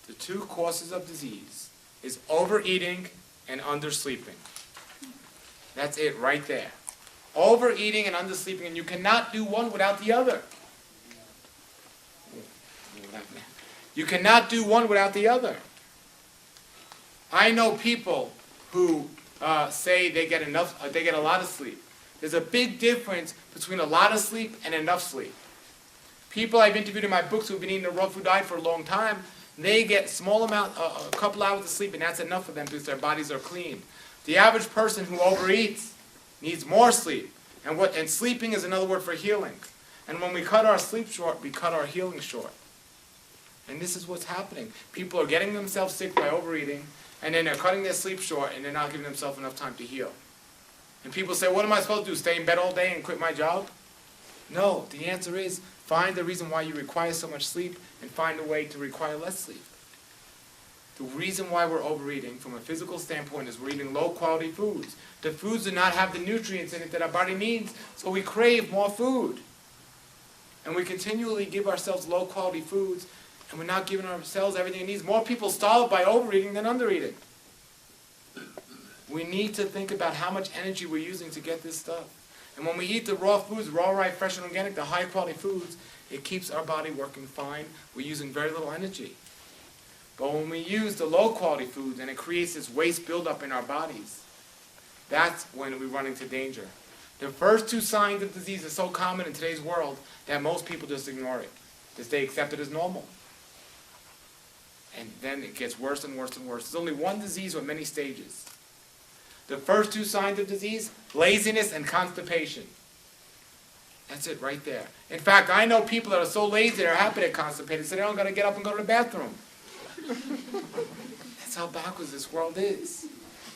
The two causes of disease is overeating and undersleeping. That's it right there. Overeating and undersleeping, and you cannot do one without the other. You cannot do one without the other. I know people who say they get a lot of sleep. There's a big difference between a lot of sleep and enough sleep. People I've interviewed in my books who've been eating a raw food diet for a long time, they get a couple hours of sleep, and that's enough for them because their bodies are clean. The average person who overeats needs more sleep, and sleeping is another word for healing. And when we cut our sleep short, we cut our healing short. And this is what's happening. People are getting themselves sick by overeating, and then they're cutting their sleep short, and they're not giving themselves enough time to heal. And people say, what am I supposed to do, stay in bed all day and quit my job? No, the answer is find the reason why you require so much sleep and find a way to require less sleep. The reason why we're overeating from a physical standpoint is we're eating low-quality foods. The foods do not have the nutrients in it that our body needs, so we crave more food. And we continually give ourselves low-quality foods, and we're not giving ourselves everything it needs. More people starve by overeating than undereating. We need to think about how much energy we're using to get this stuff. And when we eat the raw foods, raw, right, fresh, and organic, the high-quality foods, it keeps our body working fine. We're using very little energy. But when we use the low-quality foods and it creates this waste buildup in our bodies, that's when we run into danger. The first two signs of disease are so common in today's world that most people just ignore it. Because they accept it as normal. And then it gets worse and worse and worse. There's only one disease with many stages. The first two signs of disease, laziness and constipation. That's it right there. In fact, I know people that are so lazy they're happy they're constipated, so they don't got to get up and go to the bathroom. That's how backwards this world is.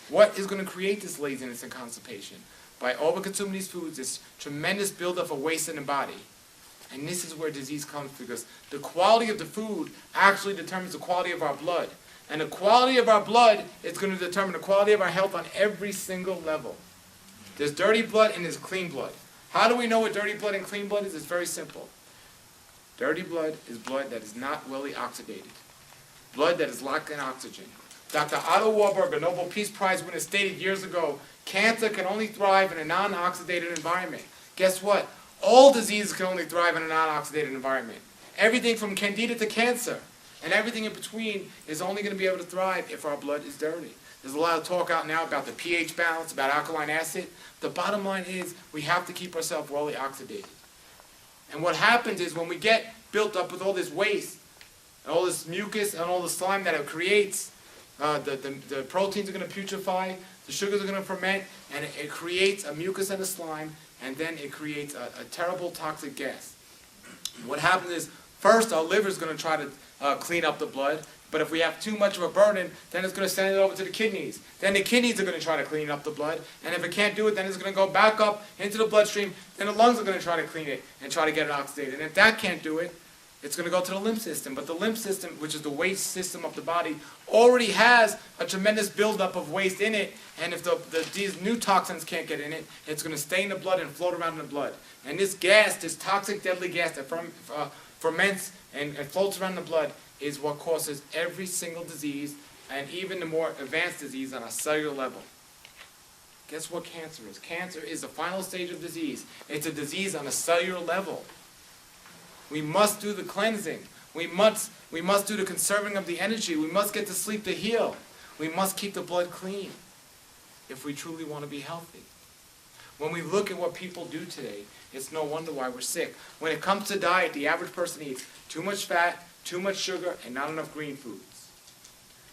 What is going to create this laziness and constipation? By over-consuming these foods, this tremendous buildup of waste in the body. And this is where disease comes, because the quality of the food actually determines the quality of our blood. And the quality of our blood is going to determine the quality of our health on every single level. There's dirty blood and there's clean blood. How do we know what dirty blood and clean blood is? It's very simple. Dirty blood is blood that is not well oxidated. Blood that is lacking in oxygen. Dr. Otto Warburg, a Nobel Peace Prize winner, stated years ago, cancer can only thrive in a non-oxidated environment. Guess what? All diseases can only thrive in a non-oxidated environment. Everything from candida to cancer and everything in between is only going to be able to thrive if our blood is dirty. There's a lot of talk out now about the pH balance, about alkaline acid. The bottom line is we have to keep ourselves well oxidated. And what happens is when we get built up with all this waste, and all this mucus and all the slime that it creates, the proteins are going to putrefy, the sugars are going to ferment, and it creates a mucus and a slime, and then it creates a terrible toxic gas. What happens is, first our liver is going to try to clean up the blood, but if we have too much of a burden, then it's going to send it over to the kidneys. Then the kidneys are going to try to clean up the blood, and if it can't do it, then it's going to go back up into the bloodstream, then the lungs are going to try to clean it and try to get it oxidated. And if that can't do it, it's going to go to the lymph system. But the lymph system, which is the waste system of the body, already has a tremendous buildup of waste in it, and if these new toxins can't get in it, it's going to stay in the blood and float around in the blood. And this gas, this toxic, deadly gas that ferments and floats around the blood, is what causes every single disease, and even the more advanced disease on a cellular level. Guess what cancer is? Cancer is the final stage of disease. It's a disease on a cellular level. We must do the cleansing. We must do the conserving of the energy. We must get to sleep to heal. We must keep the blood clean if we truly want to be healthy. When we look at what people do today, it's no wonder why we're sick. When it comes to diet, the average person eats too much fat, too much sugar, and not enough green foods.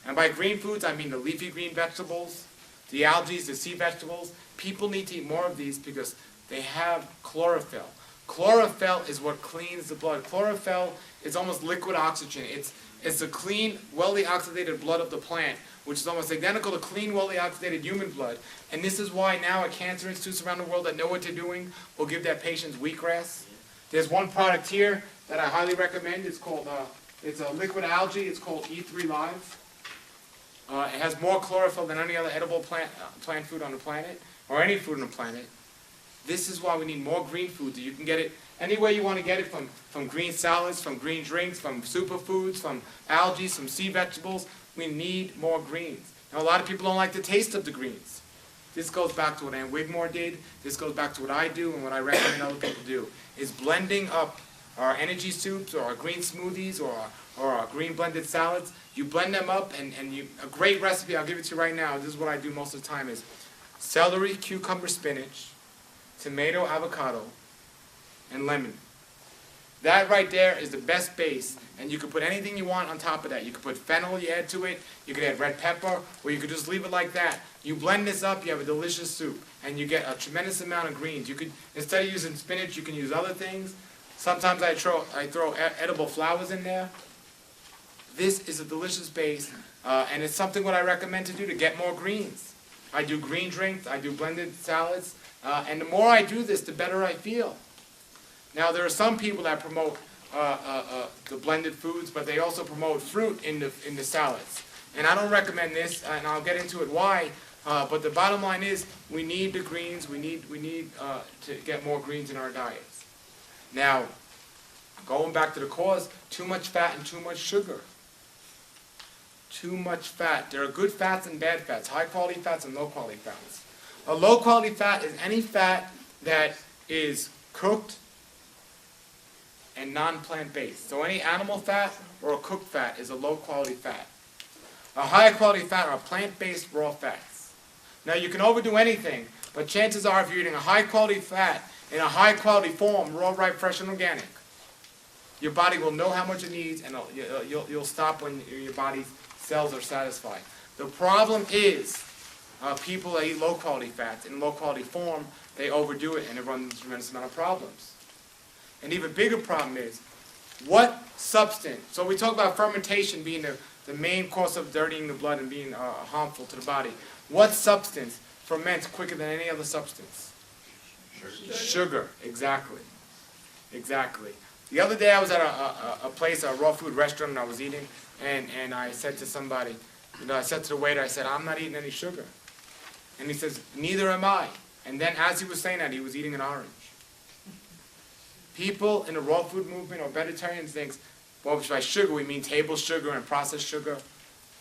And by green foods, I mean the leafy green vegetables, the algae, the sea vegetables. People need to eat more of these because they have chlorophyll. Chlorophyll is what cleans the blood. Chlorophyll is almost liquid oxygen. It's the clean, well-oxidated blood of the plant, which is almost identical to clean, well-oxidated human blood. And this is why now at cancer institutes around the world that know what they're doing will give their patients wheatgrass. There's one product here that I highly recommend. It's called, it's a liquid algae. It's called E3 Live. It has more chlorophyll than any other edible plant food on the planet, or any food on the planet. This is why we need more green foods. You can get it any way you want to get it, from green salads, from green drinks, from superfoods, from algae, from sea vegetables. We need more greens. Now, a lot of people don't like the taste of the greens. This goes back to what Ann Wigmore did. This goes back to what I do and what I recommend other people do, is blending up our energy soups or our green smoothies or our green blended salads. You blend them up, and a great recipe, I'll give it to you right now. This is what I do most of the time, is celery, cucumber, spinach, tomato, avocado, and lemon. That right there is the best base, and you can put anything you want on top of that. You can put fennel, you add to it, you can add red pepper, or you could just leave it like that. You blend this up, you have a delicious soup, and you get a tremendous amount of greens. You could, instead of using spinach, you can use other things. Sometimes I throw edible flowers in there. This is a delicious base, and it's something what I recommend to do to get more greens. I do green drinks, I do blended salads, and the more I do this, the better I feel. Now, there are some people that promote the blended foods, but they also promote fruit in the salads. And I don't recommend this, and I'll get into it why. But the bottom line is, we need the greens. We need to get more greens in our diets. Now, going back to the cause, too much fat and too much sugar. Too much fat. There are good fats and bad fats, high-quality fats and low-quality fats. A low-quality fat is any fat that is cooked and non-plant-based. So any animal fat or a cooked fat is a low-quality fat. A high-quality fat are plant-based raw fats. Now, you can overdo anything, but chances are if you're eating a high-quality fat in a high-quality form, raw, ripe, fresh, and organic, your body will know how much it needs, and you'll stop when your body's cells are satisfied. The problem is people that eat low-quality fats in low-quality form, they overdo it, and it runs into a tremendous amount of problems. An even bigger problem is, what substance, so we talk about fermentation being the main cause of dirtying the blood and being harmful to the body. What substance ferments quicker than any other substance? Sugar, exactly. Exactly. The other day I was at a place, a raw food restaurant, and I was eating, and I said to somebody, I said to the waiter, I said, I'm not eating any sugar. And he says, neither am I. And then as he was saying that, he was eating an orange. People in the raw food movement or vegetarians think, well, by sugar we mean table sugar and processed sugar.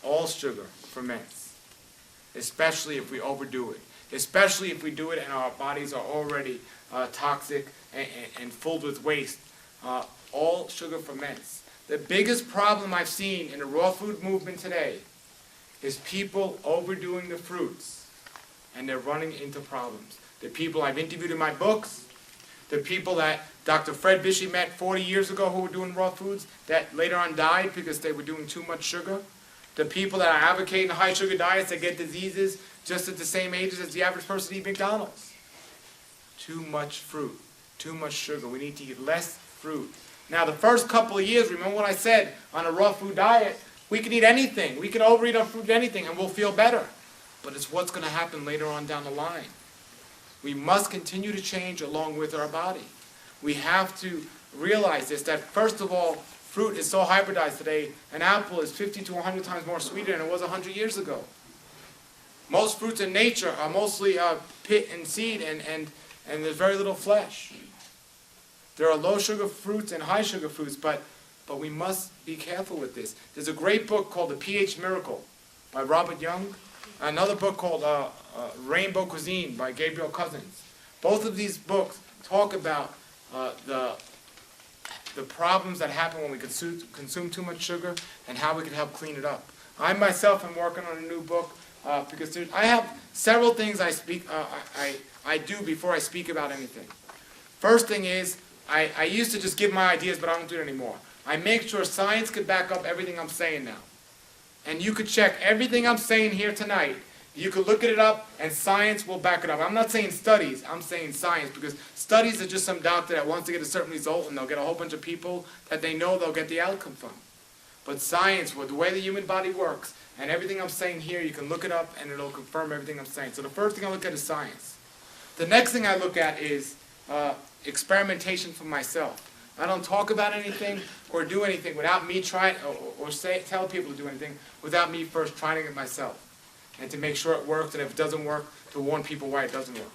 All sugar ferments, especially if we overdo it. especially if we do it and our bodies are already toxic and filled with waste. All sugar ferments. The biggest problem I've seen in the raw food movement today is people overdoing the fruits, and they're running into problems. The people I've interviewed in my books, the people that Dr. Fred Bishop met 40 years ago who were doing raw foods that later on died because they were doing too much sugar, the people that are advocating high sugar diets that get diseases just at the same ages as the average person eating McDonald's. Too much fruit, too much sugar. We need to eat less fruit. Now the first couple of years, remember what I said, on a raw food diet, we can eat anything. We can overeat our food, anything, and we'll feel better. But it's what's going to happen later on down the line. We must continue to change along with our body. We have to realize this, that first of all, fruit is so hybridized today. An apple is 50 to 100 times more sweeter than it was 100 years ago. Most fruits in nature are mostly pit and seed, and there's very little flesh. There are low sugar fruits and high sugar fruits, but we must be careful with this. There's a great book called The pH Miracle by Robert Young. Another book called Rainbow Cuisine by Gabriel Cousens. Both of these books talk about the problems that happen when we consume too much sugar and how we can help clean it up. I myself am working on a new book because I have several things I do before I speak about anything. First thing is, I used to just give my ideas, but I don't do it anymore. I make sure science could back up everything I'm saying now. And you could check everything I'm saying here tonight. You could look it up, and science will back it up. I'm not saying studies, I'm saying science, because studies are just some doctor that wants to get a certain result, and they'll get a whole bunch of people that they know they'll get the outcome from. But science, with the way the human body works, and everything I'm saying here, you can look it up, and it'll confirm everything I'm saying. So the first thing I look at is science. The next thing I look at is experimentation for myself. I don't talk about anything or do anything without me trying, or tell people to do anything without me first trying it myself, and to make sure it works, and if it doesn't work, to warn people why it doesn't work.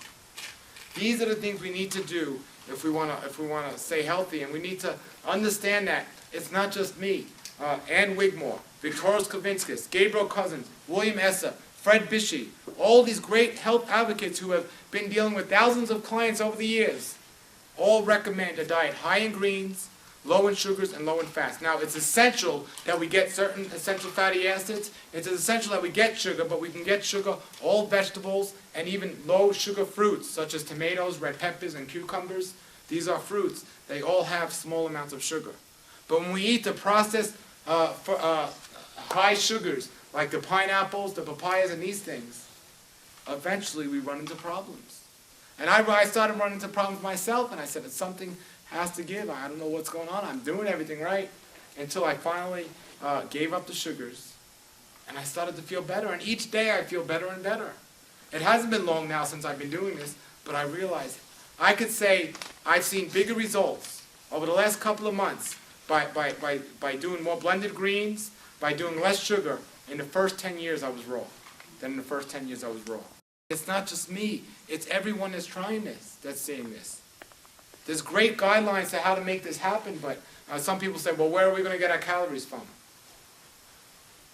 These are the things we need to do if we want to stay healthy, and we need to understand that it's not just me. Ann Wigmore, Victoria Skavinskis, Gabriel Cousens, William Esser, Fred Bishop, all these great health advocates who have been dealing with thousands of clients over the years, all recommend a diet high in greens, low in sugars, and low in fats. Now, it's essential that we get certain essential fatty acids. It's essential that we get sugar, but we can get sugar, all vegetables, and even low sugar fruits, such as tomatoes, red peppers, and cucumbers. These are fruits. They all have small amounts of sugar. But when we eat the processed high sugars, like the pineapples, the papayas, and these things, eventually we run into problems. And I started running into problems myself, and I said, something has to give. I don't know what's going on. I'm doing everything right. Until I finally gave up the sugars, and I started to feel better. And each day I feel better and better. It hasn't been long now since I've been doing this, but I realized I could say I've seen bigger results over the last couple of months by doing more blended greens, by doing less sugar in the first 10 years I was raw, than in the first 10 years I was raw. It's not just me. It's everyone that's trying this, that's seeing this. There's great guidelines to how to make this happen, but some people say, well, where are we going to get our calories from?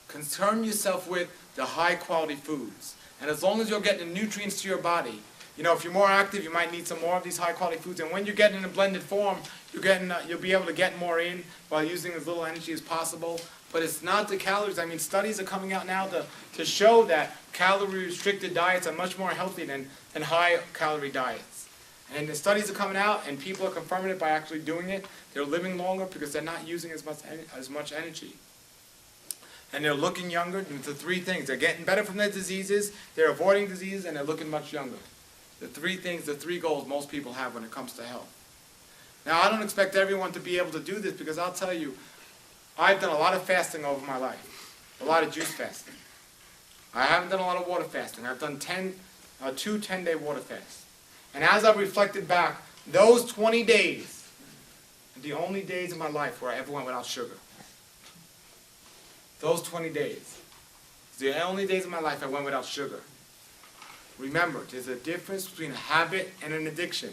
Concern yourself with the high-quality foods. And as long as you're getting the nutrients to your body, you know, if you're more active, you might need some more of these high-quality foods. And when you're getting in a blended form, you'll be able to get more in while using as little energy as possible. But it's not the calories. I mean, studies are coming out now to show that calorie-restricted diets are much more healthy than high-calorie diets. And the studies are coming out, and people are confirming it by actually doing it. They're living longer because they're not using as much energy. And they're looking younger. And the three things: they're getting better from their diseases, they're avoiding diseases, and they're looking much younger. The three things, the three goals most people have when it comes to health. Now, I don't expect everyone to be able to do this, because I'll tell you, I've done a lot of fasting over my life, a lot of juice fasting. I haven't done a lot of water fasting. I've done 2 10-day water fasts. And as I've reflected back, those 20 days are the only days in my life where I ever went without sugar. Those 20 days. It's the only days in my life I went without sugar. Remember, there's a difference between a habit and an addiction.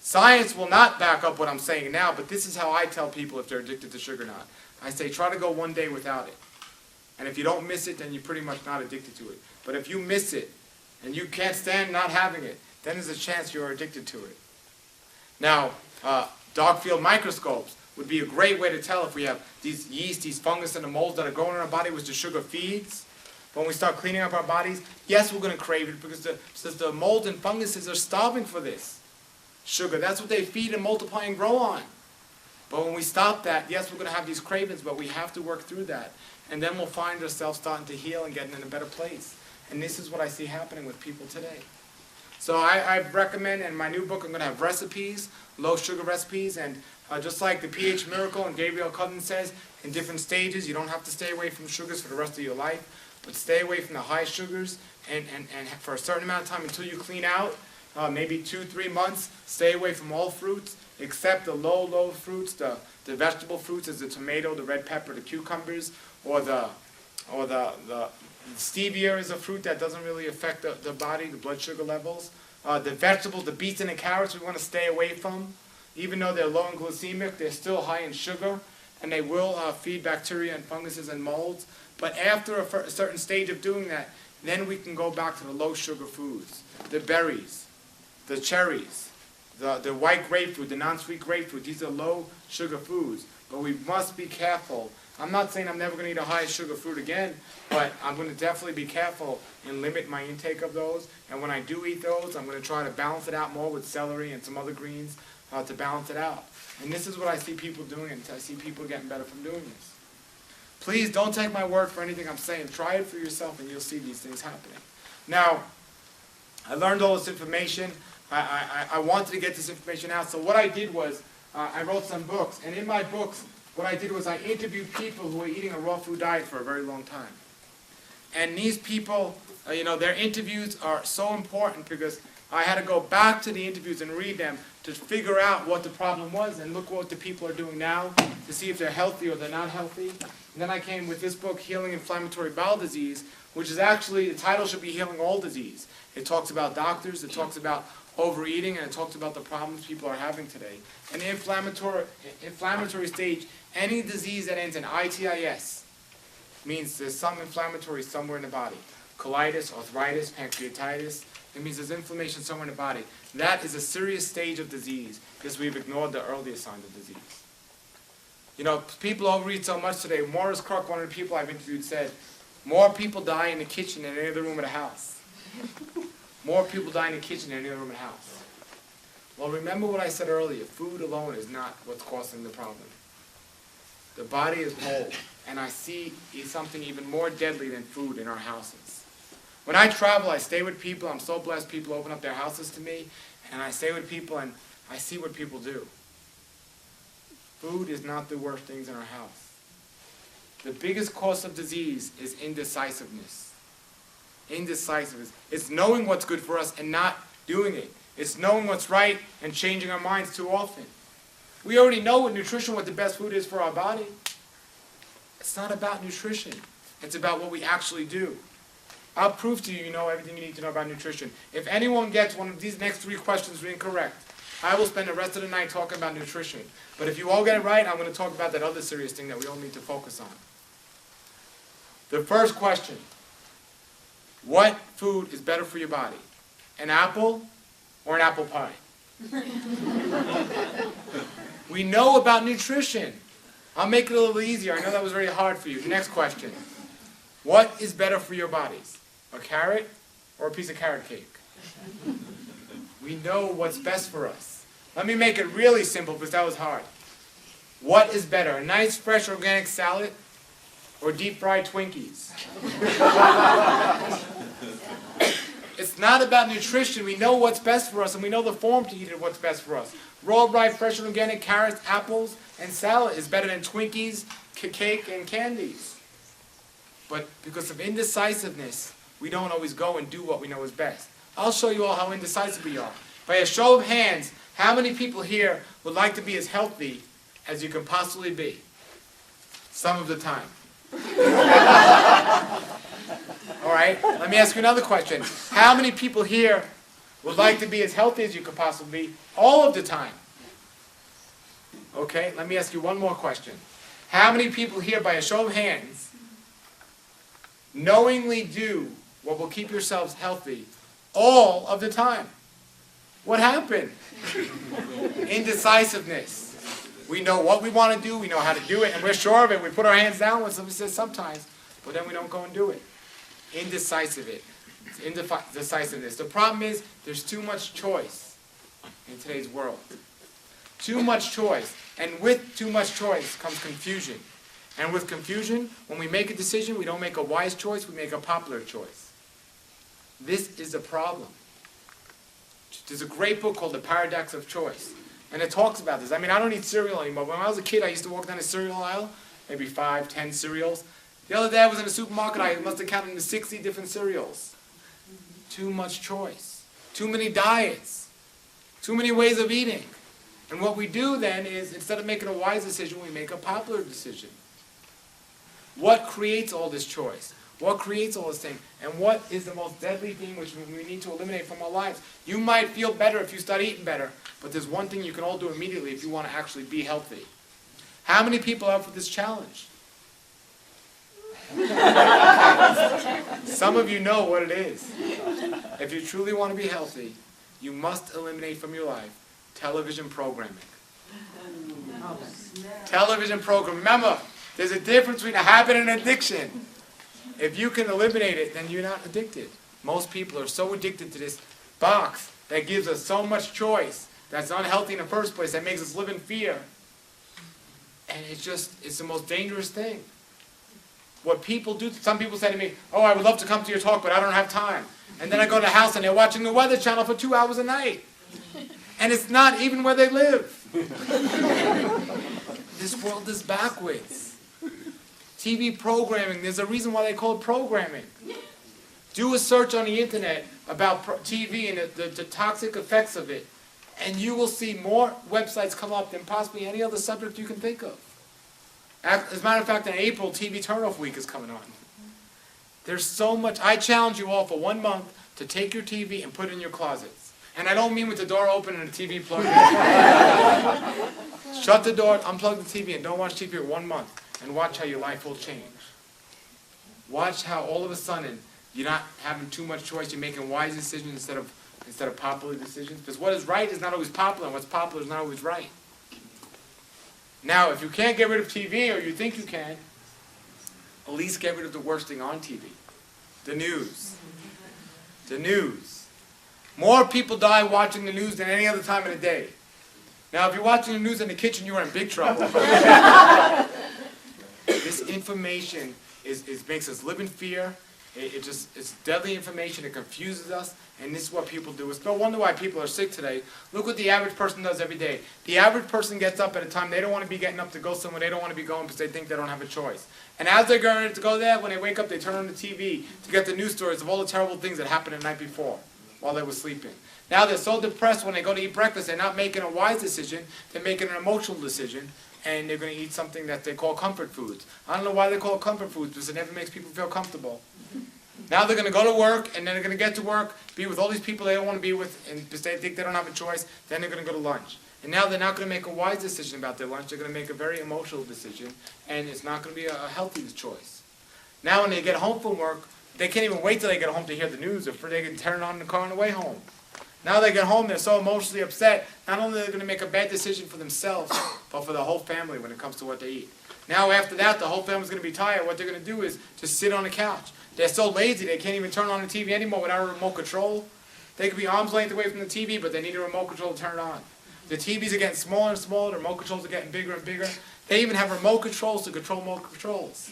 Science will not back up what I'm saying now, but this is how I tell people if they're addicted to sugar or not. I say, try to go 1 day without it. And if you don't miss it, then you're pretty much not addicted to it. But if you miss it, and you can't stand not having it, then there's a chance you're addicted to it. Now, dark field microscopes would be a great way to tell if we have these yeast, these fungus, and the molds that are growing in our body, which the sugar feeds. But when we start cleaning up our bodies, yes, we're going to crave it because the molds and funguses are starving for this sugar. That's what they feed and multiply and grow on. But when we stop that, yes, we're going to have these cravings, but we have to work through that. And then we'll find ourselves starting to heal and getting in a better place. And this is what I see happening with people today. So I recommend, in my new book, I'm going to have recipes, low sugar recipes, and just like the pH Miracle and Gabriel Cudden says, in different stages, you don't have to stay away from sugars for the rest of your life, but stay away from the high sugars, and for a certain amount of time until you clean out, maybe 2-3 months, stay away from all fruits, except the low fruits, the vegetable fruits, as the tomato, the red pepper, the cucumbers, or the stevia is a fruit that doesn't really affect the body, the blood sugar levels. The vegetables, the beets and the carrots, we want to stay away from. Even though they're low in glycemic, they're still high in sugar, and they will feed bacteria and funguses and molds. But after a certain stage of doing that, then we can go back to the low sugar foods, the berries, the cherries, the white grapefruit, the non-sweet grapefruit. These are low sugar foods, but we must be careful. I'm not saying I'm never going to eat a high sugar fruit again, but I'm going to definitely be careful and limit my intake of those. And when I do eat those, I'm going to try to balance it out more with celery and some other greens to balance it out. And this is what I see people doing, and I see people getting better from doing this. Please don't take my word for anything I'm saying. Try it for yourself, and you'll see these things happening. Now, I learned all this information. I wanted to get this information out. So what I did was I wrote some books. And in my books, what I did was I interviewed people who were eating a raw food diet for a very long time. And these people, their interviews are so important because I had to go back to the interviews and read them to figure out what the problem was and look what the people are doing now to see if they're healthy or they're not healthy. And then I came with this book, Healing Inflammatory Bowel Disease, which is actually, the title should be Healing All Disease. It talks about doctors, it talks about overeating, and it talks about the problems people are having today. In the inflammatory stage, any disease that ends in itis means there's some inflammatory somewhere in the body. Colitis, arthritis, pancreatitis, it means there's inflammation somewhere in the body. That is a serious stage of disease because we've ignored the earlier signs of disease. People overeat so much today. Morris Kruk, one of the people I've interviewed, said, more people die in the kitchen than in any other room of the house. More people die in the kitchen than in any other room of the house. Well, remember what I said earlier. Food alone is not what's causing the problem. The body is whole, and I see something even more deadly than food in our houses. When I travel, I stay with people. I'm so blessed people open up their houses to me, and I stay with people, and I see what people do. Food is not the worst things in our house. The biggest cause of disease is indecisiveness. Indecisiveness. It's knowing what's good for us and not doing it. It's knowing what's right and changing our minds too often. We already know with nutrition what the best food is for our body. It's not about nutrition. It's about what we actually do. I'll prove to you you know everything you need to know about nutrition. If anyone gets one of these next 3 questions incorrect, I will spend the rest of the night talking about nutrition. But if you all get it right, I'm going to talk about that other serious thing that we all need to focus on. The first question: what food is better for your body? An apple or an apple pie? We know about nutrition. I'll make it a little easier. I know that was very hard for you. Next question: what is better for your bodies? A carrot or a piece of carrot cake? We know what's best for us. Let me make it really simple because that was hard. What is better, a nice fresh organic salad or deep fried Twinkies? It's not about nutrition. We know what's best for us, and we know the form to eat it, what's best for us. Raw, ripe, fresh, and organic carrots, apples, and salad is better than Twinkies, cake, and candies. But because of indecisiveness, we don't always go and do what we know is best. I'll show you all how indecisive we are. By a show of hands, how many people here would like to be as healthy as you can possibly be? Some of the time. All right, let me ask you another question. How many people here would like to be as healthy as you could possibly be all of the time? Okay, let me ask you one more question. How many people here, by a show of hands, knowingly do what will keep yourselves healthy all of the time. What happened? Indecisiveness. We know what we want to do, we know how to do it, and we're sure of it. We put our hands down when somebody says sometimes, but then we don't go and do it. Indecisiveness. The problem is there's too much choice in today's world. Too much choice. And with too much choice comes confusion. And with confusion, when we make a decision, we don't make a wise choice, we make a popular choice. This is a problem. There's a great book called The Paradox of Choice. And it talks about this. I mean, I don't eat cereal anymore. When I was a kid, I used to walk down the cereal aisle, maybe 5, 10 cereals. The other day I was in a supermarket, I must have counted 60 different cereals. Too much choice. Too many diets. Too many ways of eating. And what we do then is, instead of making a wise decision, we make a popular decision. What creates all this choice? What creates all this thing? And what is the most deadly thing which we need to eliminate from our lives? You might feel better if you start eating better, but there's one thing you can all do immediately if you want to actually be healthy. How many people are up for this challenge? Some of you know what it is. If you truly want to be healthy, you must eliminate from your life television programming. Television programming. Remember, there's a difference between a habit and an addiction. If you can eliminate it, then you're not addicted. Most people are so addicted to this box that gives us so much choice that's unhealthy in the first place, that makes us live in fear. And it's the most dangerous thing. What people do, some people say to me, oh, I would love to come to your talk, but I don't have time. And then I go to the house and they're watching the Weather Channel for 2 hours a night. And it's not even where they live. This world is backwards. TV programming, there's a reason why they call it programming. Do a search on the internet about TV and the toxic effects of it, and you will see more websites come up than possibly any other subject you can think of. As a matter of fact, in April, TV Turn-Off Week is coming on. There's so much. I challenge you all for 1 month to take your TV and put it in your closets. And I don't mean with the door open and the TV plugged in. Shut the door, unplug the TV, and don't watch TV for 1 month. And watch how your life will change. Watch how all of a sudden you're not having too much choice. You're making wise decisions instead of popular decisions. Because what is right is not always popular, and what's popular is not always right. Now, if you can't get rid of TV, or you think you can, at least get rid of the worst thing on TV. The news. The news. More people die watching the news than any other time of the day. Now, if you're watching the news in the kitchen, you are in big trouble. This information makes us live in fear. It's deadly information. It confuses us. And this is what people do. It's no wonder why people are sick today. Look what the average person does every day. The average person gets up at a time they don't want to be getting up to go somewhere. They don't want to be going because they think they don't have a choice. And as they're going to go there, when they wake up, they turn on the TV to get the news stories of all the terrible things that happened the night before while they were sleeping. Now they're so depressed when they go to eat breakfast, they're not making a wise decision. They're making an emotional decision. And they're going to eat something that they call comfort foods. I don't know why they call it comfort foods, because it never makes people feel comfortable. Now they're going to go to work, and then they're going to get to work, be with all these people they don't want to be with, and because they think they don't have a choice, then they're going to go to lunch. And now they're not going to make a wise decision about their lunch. They're going to make a very emotional decision, and it's not going to be a healthy choice. Now when they get home from work, they can't even wait till they get home to hear the news, or they can turn it on in the car on the way home. Now they get home, they're so emotionally upset, not only are they going to make a bad decision for themselves, but for the whole family when it comes to what they eat. Now after that, the whole family's going to be tired. What they're going to do is just sit on the couch. They're so lazy, they can't even turn on the TV anymore without a remote control. They could be arm's length away from the TV, but they need a remote control to turn it on. The TVs are getting smaller and smaller, the remote controls are getting bigger and bigger. They even have remote controls to control remote controls.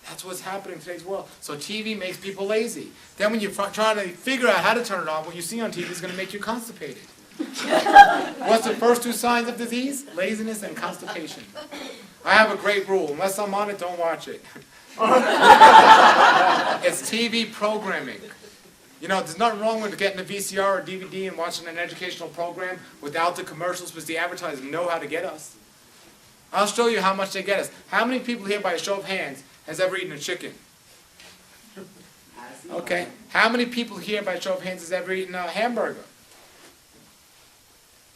That's what's happening in today's world. So TV makes people lazy. Then when you try to figure out how to turn it on, what you see on TV is going to make you constipated. What's the first 2 signs of disease? Laziness and constipation. I have a great rule. Unless I'm on it, don't watch it. It's TV programming. You know, there's nothing wrong with getting a VCR or DVD and watching an educational program without the commercials, because the advertisers know how to get us. I'll show you how much they get us. How many people here, by a show of hands, has ever eaten a chicken? Okay. How many people here, by a show of hands, has ever eaten a hamburger?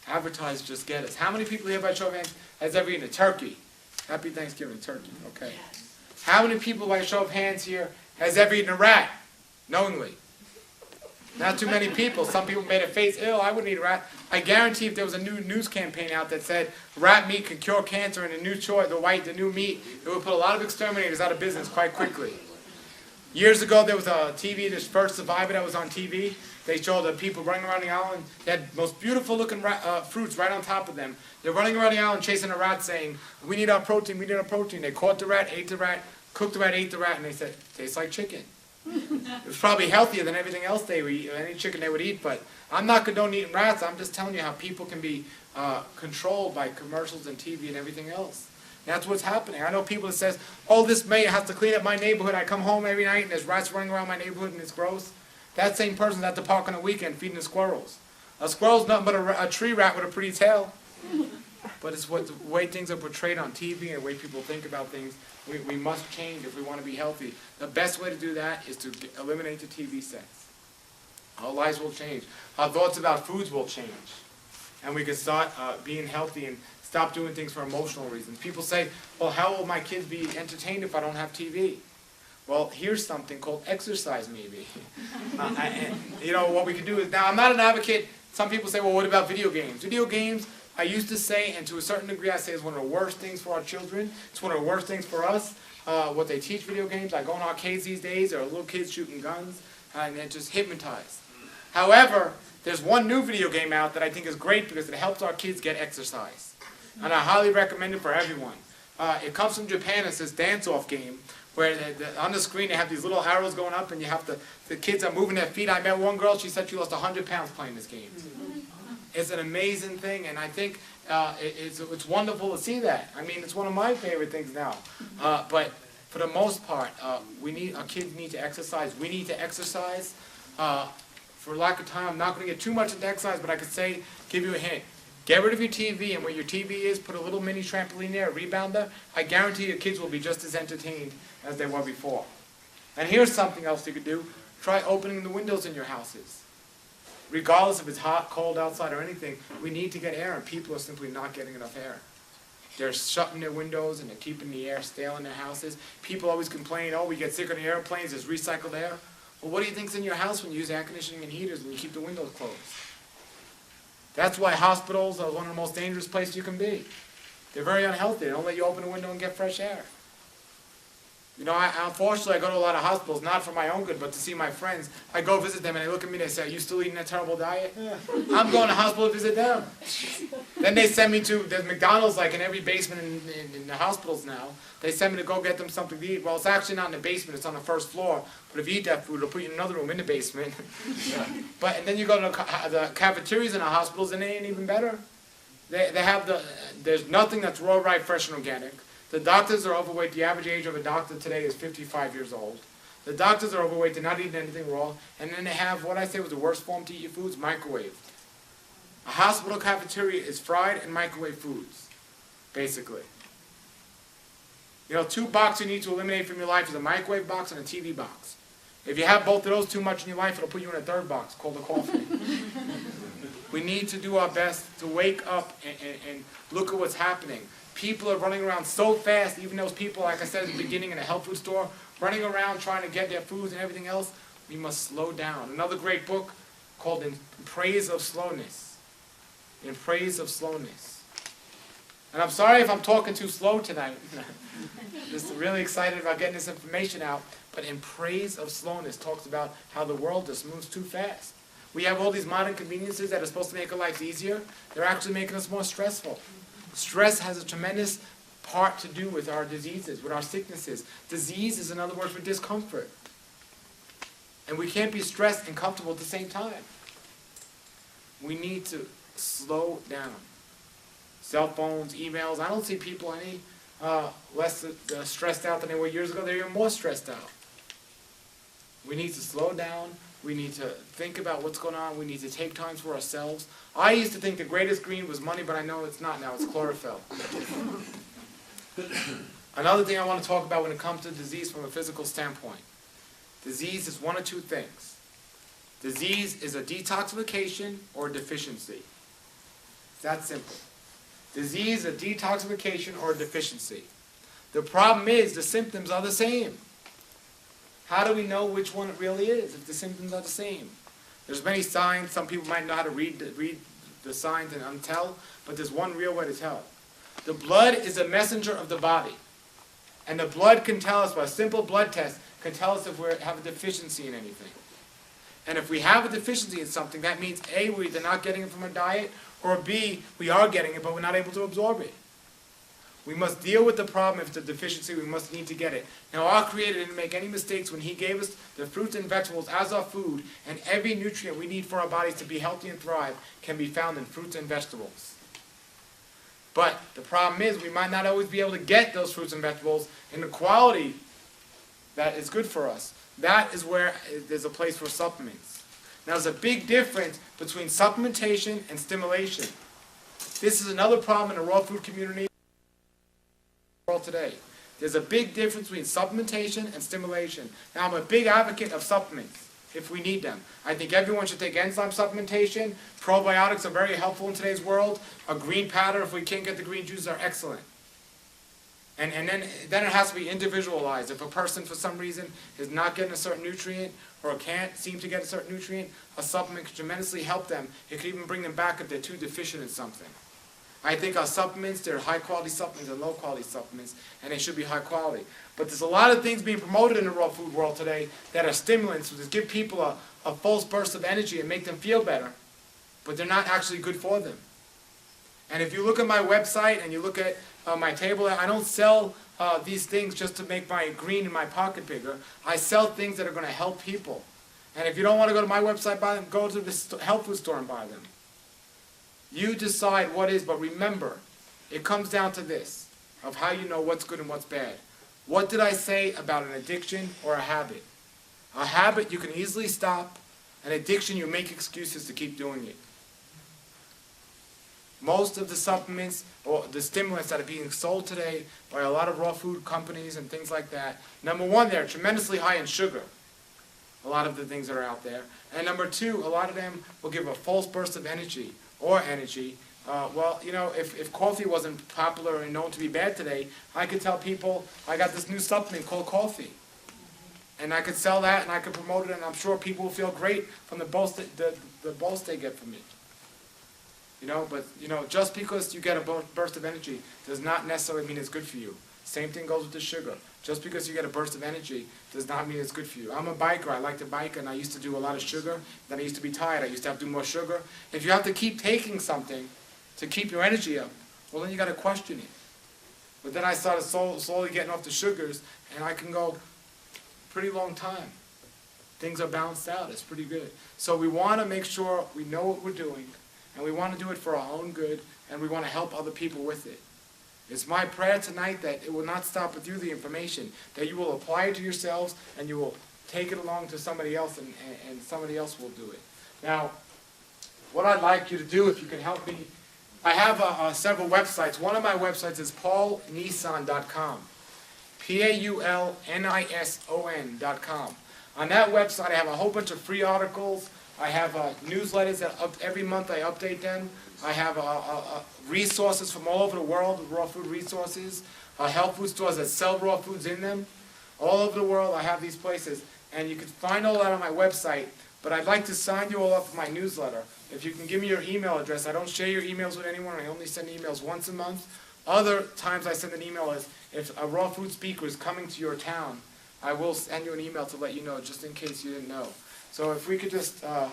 Advertisers just get us. How many people here, by a show of hands, has ever eaten a turkey? Happy Thanksgiving, turkey. Okay. How many people, by a show of hands here, has ever eaten a rat? Knowingly. Not too many people. Some people made a face, ew, I wouldn't eat a rat. I guarantee if there was a new news campaign out that said rat meat can cure cancer and a new choice, the new meat, it would put a lot of exterminators out of business quite quickly. Years ago, there was a TV, this first Survivor that was on TV. They showed the people running around the island. They had most beautiful looking fruits right on top of them. They're running around the island chasing a rat saying, we need our protein, we need our protein. They caught the rat, ate the rat, cooked the rat, ate the rat, and they said, tastes like chicken. It was probably healthier than everything else they would eat, any chicken they would eat, but I'm not condoning eating rats. I'm just telling you how people can be controlled by commercials and TV and everything else. That's what's happening. I know people that says, oh, this mayor has to clean up my neighborhood. I come home every night and there's rats running around my neighborhood and it's gross. That same person's at the park on the weekend feeding the squirrels. A squirrel's nothing but a tree rat with a pretty tail. But it's the way things are portrayed on TV and the way people think about things. We must change if we want to be healthy. The best way to do that is to eliminate the TV sets. Our lives will change. Our thoughts about foods will change. And we can start being healthy and stop doing things for emotional reasons. People say, well, how will my kids be entertained if I don't have TV? Well, here's something called exercise, maybe. You know, what we can do is, now I'm not an advocate. Some people say, well, what about video games? Video games, I used to say, and to a certain degree I say, is one of the worst things for our children. It's one of the worst things for us, what they teach video games. I go in arcades these days, there are little kids shooting guns, and they're just hypnotized. However, there's one new video game out that I think is great because it helps our kids get exercise. And I highly recommend it for everyone. It comes from Japan. It's this dance-off game where on the screen they have these little arrows going up and you have the kids are moving their feet. I met one girl, she said she lost 100 pounds playing this game. It's an amazing thing, and I think it's wonderful to see that. I mean, it's one of my favorite things now. But for the most part, our kids need to exercise. We need to exercise. For lack of time, I'm not going to get too much into exercise, but I could say, give you a hint. Get rid of your TV, and where your TV is, put a little mini trampoline there, a rebounder. I guarantee your kids will be just as entertained as they were before. And here's something else you could do. Try opening the windows in your houses. Regardless if it's hot, cold outside, or anything, we need to get air, and people are simply not getting enough air. They're shutting their windows, and they're keeping the air stale in their houses. People always complain, oh, we get sick on the airplanes, there's recycled air. Well, what do you think's in your house when you use air conditioning and heaters and you keep the windows closed? That's why hospitals are one of the most dangerous places you can be. They're very unhealthy. They don't let you open a window and get fresh air. You know, unfortunately, I go to a lot of hospitals, not for my own good, but to see my friends. I go visit them, and they look at me, and they say, are you still eating that terrible diet? Yeah. I'm going to hospital to visit them. Then they send me to, there's McDonald's like in every basement in the hospitals now. They send me to go get them something to eat. Well, it's actually not in the basement, it's on the first floor. But if you eat that food, it'll put you in another room in the basement. And then you go to the cafeterias in the hospitals, and they ain't even better. They have there's nothing that's raw, right, fresh, and organic. The doctors are overweight. The average age of a doctor today is 55 years old. The doctors are overweight. They're not eating anything raw. And then they have what I say was the worst form to eat your foods, microwave. A hospital cafeteria is fried and microwave foods, basically. You know, 2 boxes you need to eliminate from your life is a microwave box and a TV box. If you have both of those too much in your life, it'll put you in a 3rd box called a coffee. We need to do our best to wake up and look at what's happening. People are running around so fast, even those people, like I said at the beginning, in a health food store, running around trying to get their foods and everything else. We must slow down. Another great book called In Praise of Slowness. In Praise of Slowness. And I'm sorry if I'm talking too slow tonight. Just really excited about getting this information out. But In Praise of Slowness talks about how the world just moves too fast. We have all these modern conveniences that are supposed to make our lives easier. They're actually making us more stressful. Stress has a tremendous part to do with our diseases, with our sicknesses. Disease is another word for discomfort. And we can't be stressed and comfortable at the same time. We need to slow down. Cell phones, emails. I don't see people any less stressed out than they were years ago. They're even more stressed out. We need to slow down. We need to think about what's going on. We need to take time for ourselves. I used to think the greatest green was money, but I know it's not now. It's chlorophyll. Another thing I want to talk about when it comes to disease from a physical standpoint. Disease is one of 2 things. Disease is a detoxification or a deficiency. It's that simple. Disease is a detoxification or a deficiency. The problem is the symptoms are the same. How do we know which one it really is if the symptoms are the same? There's many signs. Some people might know how to read the signs and tell, but there's one real way to tell. The blood is a messenger of the body. And the blood can tell us, by a simple blood test, can tell us if we have a deficiency in anything. And if we have a deficiency in something, that means A, we're either not getting it from our diet, or B, we are getting it, but we're not able to absorb it. We must deal with the problem. If it's a deficiency, we must need to get it. Now, our Creator didn't make any mistakes when He gave us the fruits and vegetables as our food, and every nutrient we need for our bodies to be healthy and thrive can be found in fruits and vegetables. But the problem is we might not always be able to get those fruits and vegetables in the quality that is good for us. That is where there's a place for supplements. Now, there's a big difference between supplementation and stimulation. This is another problem in the raw food community today. There's a big difference between supplementation and stimulation. Now, I'm a big advocate of supplements if we need them. I think everyone should take enzyme supplementation. Probiotics are very helpful in today's world. A green powder, if we can't get the green juices, are excellent. And then it has to be individualized. If a person, for some reason, is not getting a certain nutrient or can't seem to get a certain nutrient, a supplement can tremendously help them. It could even bring them back if they're too deficient in something. I think our supplements, they're high-quality supplements and low-quality supplements, and they should be high quality. But there's a lot of things being promoted in the raw food world today that are stimulants, that give people a false burst of energy and make them feel better, but they're not actually good for them. And if you look at my website and you look at my table, I don't sell these things just to make my green in my pocket bigger. I sell things that are going to help people. And if you don't want to go to my website, buy them, go to the health food store and buy them. You decide what is, but remember, it comes down to this, of how you know what's good and what's bad. What did I say about an addiction or a habit? A habit you can easily stop. An addiction, you make excuses to keep doing it. Most of the supplements or the stimulants that are being sold today by a lot of raw food companies and things like that, number one, they're tremendously high in sugar. A lot of the things that are out there. And number two, a lot of them will give a false burst of energy. Well, you know, if coffee wasn't popular and known to be bad today, I could tell people I got this new supplement called coffee. And I could sell that and I could promote it, and I'm sure people will feel great from the boast they get from it. You know, but, you know, just because you get a burst of energy does not necessarily mean it's good for you. Same thing goes with the sugar. Just because you get a burst of energy does not mean it's good for you. I'm a biker. I like to bike, and I used to do a lot of sugar. Then I used to be tired. I used to have to do more sugar. If you have to keep taking something to keep your energy up, well, then you got to question it. But then I started slowly getting off the sugars, and I can go pretty long time. Things are balanced out. It's pretty good. So we want to make sure we know what we're doing, and we want to do it for our own good, and we want to help other people with it. It's my prayer tonight that it will not stop with you, the information, that you will apply it to yourselves and you will take it along to somebody else, and somebody else will do it. Now, what I'd like you to do, if you can help me, I have several websites. One of my websites is paulnison.com, paulnison.com. On that website, I have a whole bunch of free articles. I have newsletters that every month I update them. I have resources from all over the world, raw food resources, health food stores that sell raw foods in them. All over the world, I have these places. And you can find all that on my website. But I'd like to sign you all up for my newsletter. If you can give me your email address. I don't share your emails with anyone. I only send emails once a month. Other times I send an email is if a raw food speaker is coming to your town, I will send you an email to let you know, just in case you didn't know. So if we could just, I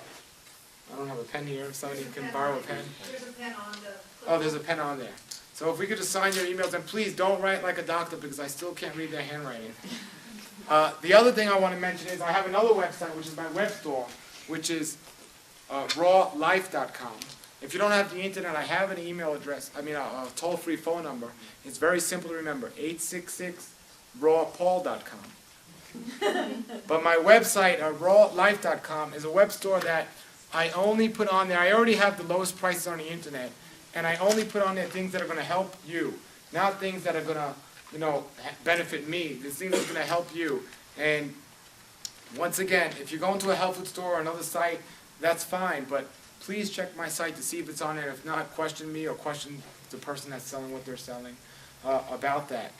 don't have a pen here, somebody can borrow a pen. There's a pen on the... Oh, there's a pen on there. So if we could just sign your emails, and please don't write like a doctor because I still can't read their handwriting. The other thing I want to mention is I have another website, which is my web store, which is rawlife.com. If you don't have the internet, I have an email address, a toll-free phone number. It's very simple to remember, 866-rawpaul.com. But my website, rawlife.com, is a web store that I only put on there. I already have the lowest prices on the internet, and I only put on there things that are going to help you, not things that are going to, benefit me. The things that are going to help you. And once again, if you go into a health food store or another site, that's fine. But please check my site to see if it's on there. If not, question me or question the person that's selling what they're selling about that.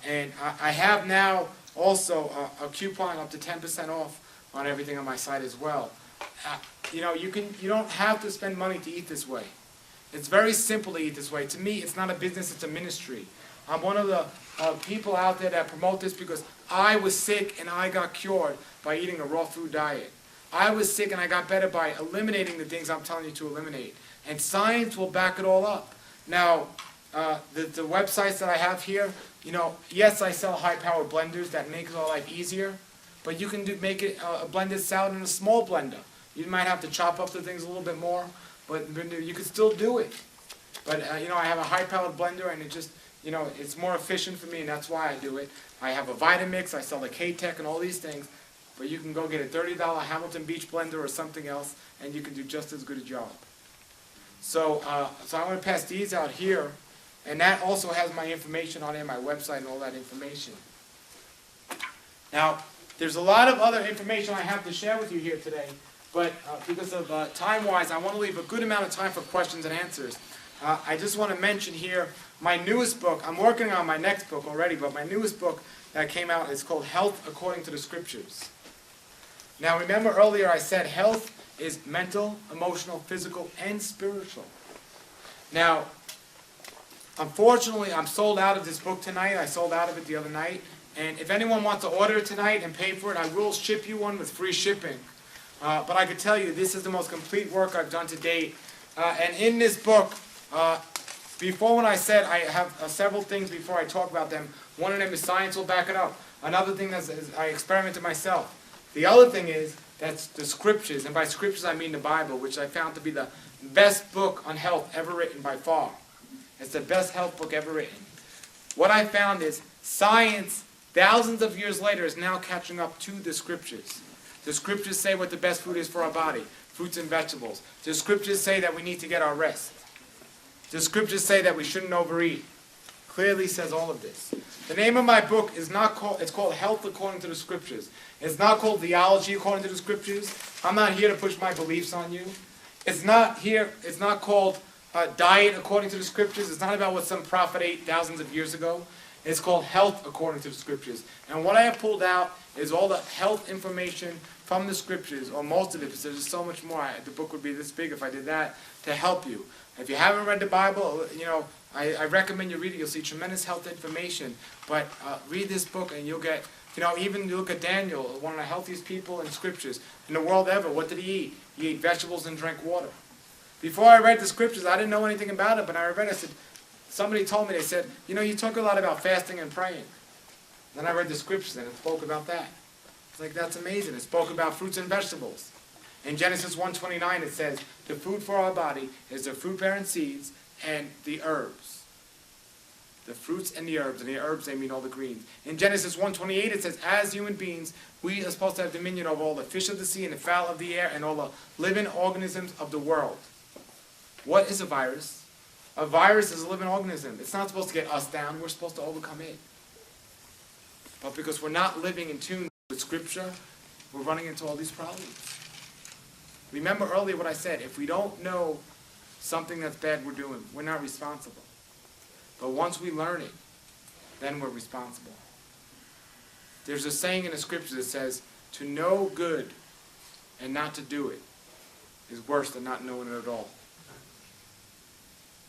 And I have now also a coupon up to 10% off on everything on my site as well. You know, you don't have to spend money to eat this way. It's very simple to eat this way. To me, it's not a business, it's a ministry. I'm one of the people out there that promote this because I was sick and I got cured by eating a raw food diet. I was sick and I got better by eliminating the things I'm telling you to eliminate. And science will back it all up. Now, the websites that I have here, you know, yes, I sell high-powered blenders that make our life easier, but you can make it a blended salad in a small blender. You might have to chop up the things a little bit more, but you can still do it. But, you know, I have a high-powered blender, and it just, you know, it's more efficient for me, and that's why I do it. I have a Vitamix, I sell the K-Tech and all these things, but you can go get a $30 Hamilton Beach blender or something else, and you can do just as good a job. So, so I'm going to pass these out here, and that also has my information on it, my website and all that information. Now, there's a lot of other information I have to share with you here today, but because of time-wise, I want to leave a good amount of time for questions and answers. I just want to mention here my newest book. I'm working on my next book already, but my newest book that came out is called Health According to the Scriptures. Now, remember earlier I said health is mental, emotional, physical, and spiritual. Now, unfortunately, I'm sold out of this book tonight. I sold out of it the other night. And if anyone wants to order it tonight and pay for it, I will ship you one with free shipping. But I can tell you, this is the most complete work I've done to date. And in this book, before when I said I have several things before I talk about them, one of them is science will back it up. Another thing is I experimented myself. The other thing is that's the scriptures, and by scriptures I mean the Bible, which I found to be the best book on health ever written by far. It's the best health book ever written. What I found is science, thousands of years later, is now catching up to the scriptures. The scriptures say what the best food is for our body, fruits and vegetables. The scriptures say that we need to get our rest. The scriptures say that we shouldn't overeat. Clearly says all of this. The name of my book is not called, it's called Health According to the Scriptures. It's not called Theology According to the Scriptures. I'm not here to push my beliefs on you. It's not called Diet According to the Scriptures. It's not about what some prophet ate thousands of years ago. It's called Health According to the Scriptures. And what I have pulled out is all the health information from the Scriptures, or most of it, because there's so much more. The book would be this big if I did that, to help you. If you haven't read the Bible, you know, I recommend you read it. You'll see tremendous health information. But read this book and you'll get, you know, even you look at Daniel, one of the healthiest people in Scriptures in the world ever. What did he eat? He ate vegetables and drank water. Before I read the Scriptures, I didn't know anything about it, but I read it. I said, somebody told me, they said, you know, you talk a lot about fasting and praying. Then I read the Scriptures and it spoke about that. It's like, that's amazing. It spoke about fruits and vegetables. In Genesis 1:29 it says, the food for our body is the fruit-bearing seeds and the herbs. The fruits and the herbs, they mean all the greens. In Genesis 1:28 it says, as human beings, we are supposed to have dominion over all the fish of the sea and the fowl of the air and all the living organisms of the world. What is a virus? A virus is a living organism. It's not supposed to get us down. We're supposed to overcome it. But because we're not living in tune with Scripture, we're running into all these problems. Remember earlier what I said. If we don't know something that's bad we're doing, we're not responsible. But once we learn it, then we're responsible. There's a saying in the Scriptures that says, to know good and not to do it is worse than not knowing it at all.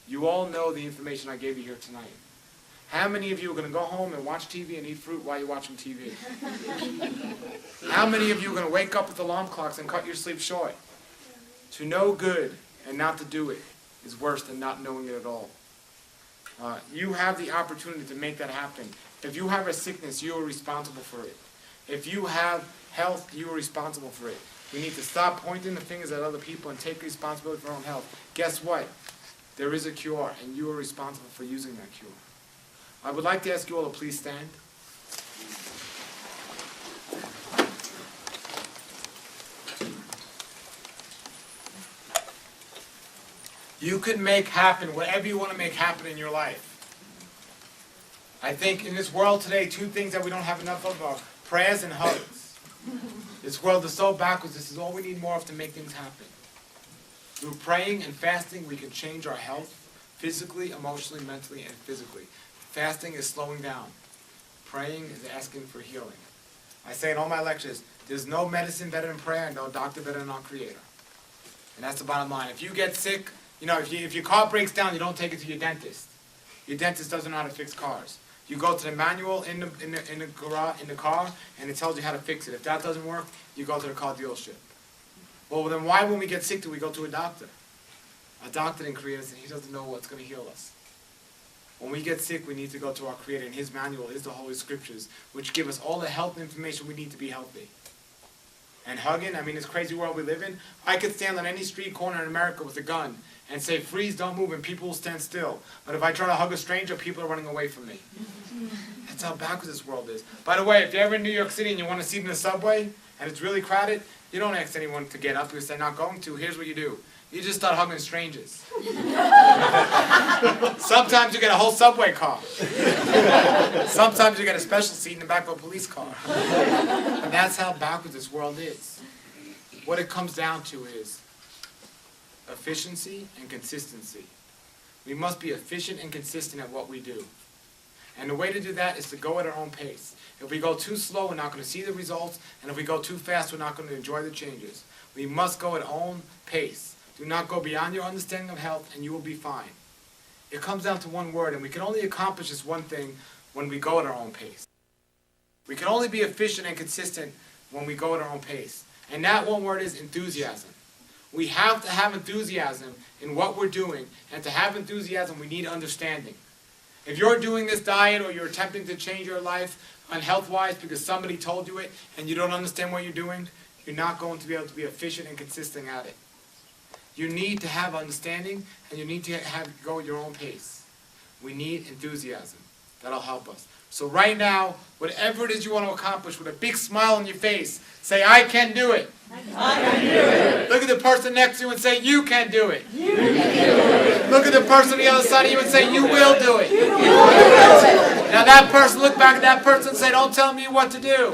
You all know the information I gave you here tonight. How many of you are going to go home and watch TV and eat fruit while you're watching TV? How many of you are going to wake up with alarm clocks and cut your sleep short? To know good and not to do it is worse than not knowing it at all. You have the opportunity to make that happen. If you have a sickness, you are responsible for it. If you have health, you are responsible for it. We need to stop pointing the fingers at other people and take responsibility for our own health. Guess what? There is a cure, and you are responsible for using that cure. I would like to ask you all to please stand. You can make happen whatever you want to make happen in your life. I think in this world today, two things that we don't have enough of are prayers and hugs. This world is so backwards. This is all we need more of to make things happen. Through praying and fasting, we can change our health physically, emotionally, mentally, and physically. Fasting is slowing down. Praying is asking for healing. I say in all my lectures, There's no medicine better than prayer and no doctor better than our Creator. And that's the bottom line. If you get sick, if your car breaks down, you don't take it to your dentist. Your dentist doesn't know how to fix cars. You go to the manual in the garage, in the car, and it tells you how to fix it. If that doesn't work, you go to the car dealership. Well, then why, when we get sick, do we go to a doctor? A doctor didn't create us, and he doesn't know what's going to heal us. When we get sick, we need to go to our Creator, and His manual is the Holy Scriptures, which give us all the health information we need to be healthy. And hugging, this crazy world we live in, I could stand on any street corner in America with a gun and say, freeze, don't move, and people will stand still. But if I try to hug a stranger, people are running away from me. That's how backwards this world is. By the way, if you're ever in New York City and you want to sit in the subway, and it's really crowded, you don't ask anyone to get up because they're not going to. Here's what you do. You just start hugging strangers. Sometimes you get a whole subway car. Sometimes you get a special seat in the back of a police car. And that's how backwards this world is. What it comes down to is efficiency and consistency. We must be efficient and consistent at what we do. And the way to do that is to go at our own pace. If we go too slow, we're not going to see the results. And if we go too fast, we're not going to enjoy the changes. We must go at our own pace. Do not go beyond your understanding of health, and you will be fine. It comes down to one word, and we can only accomplish this one thing when we go at our own pace. We can only be efficient and consistent when we go at our own pace. And that one word is enthusiasm. We have to have enthusiasm in what we're doing, and to have enthusiasm, we need understanding. If you're doing this diet or you're attempting to change your life on health-wise because somebody told you it and you don't understand what you're doing, you're not going to be able to be efficient and consistent at it. You need to have understanding, and you need to go at your own pace. We need enthusiasm. That'll help us. So right now, whatever it is you want to accomplish, with a big smile on your face, say, I can do it. I can do it. Look at the person next to you and say, you can do it. You can do it. Look at the person on the other side of you and say, you will do it. You will do it. Now that person, look back at that person and say, don't tell me what to do.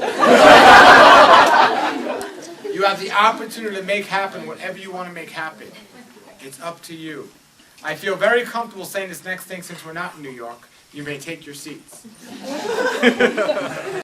You have the opportunity to make happen whatever you want to make happen. It's up to you. I feel very comfortable saying this next thing since we're not in New York. You may take your seats.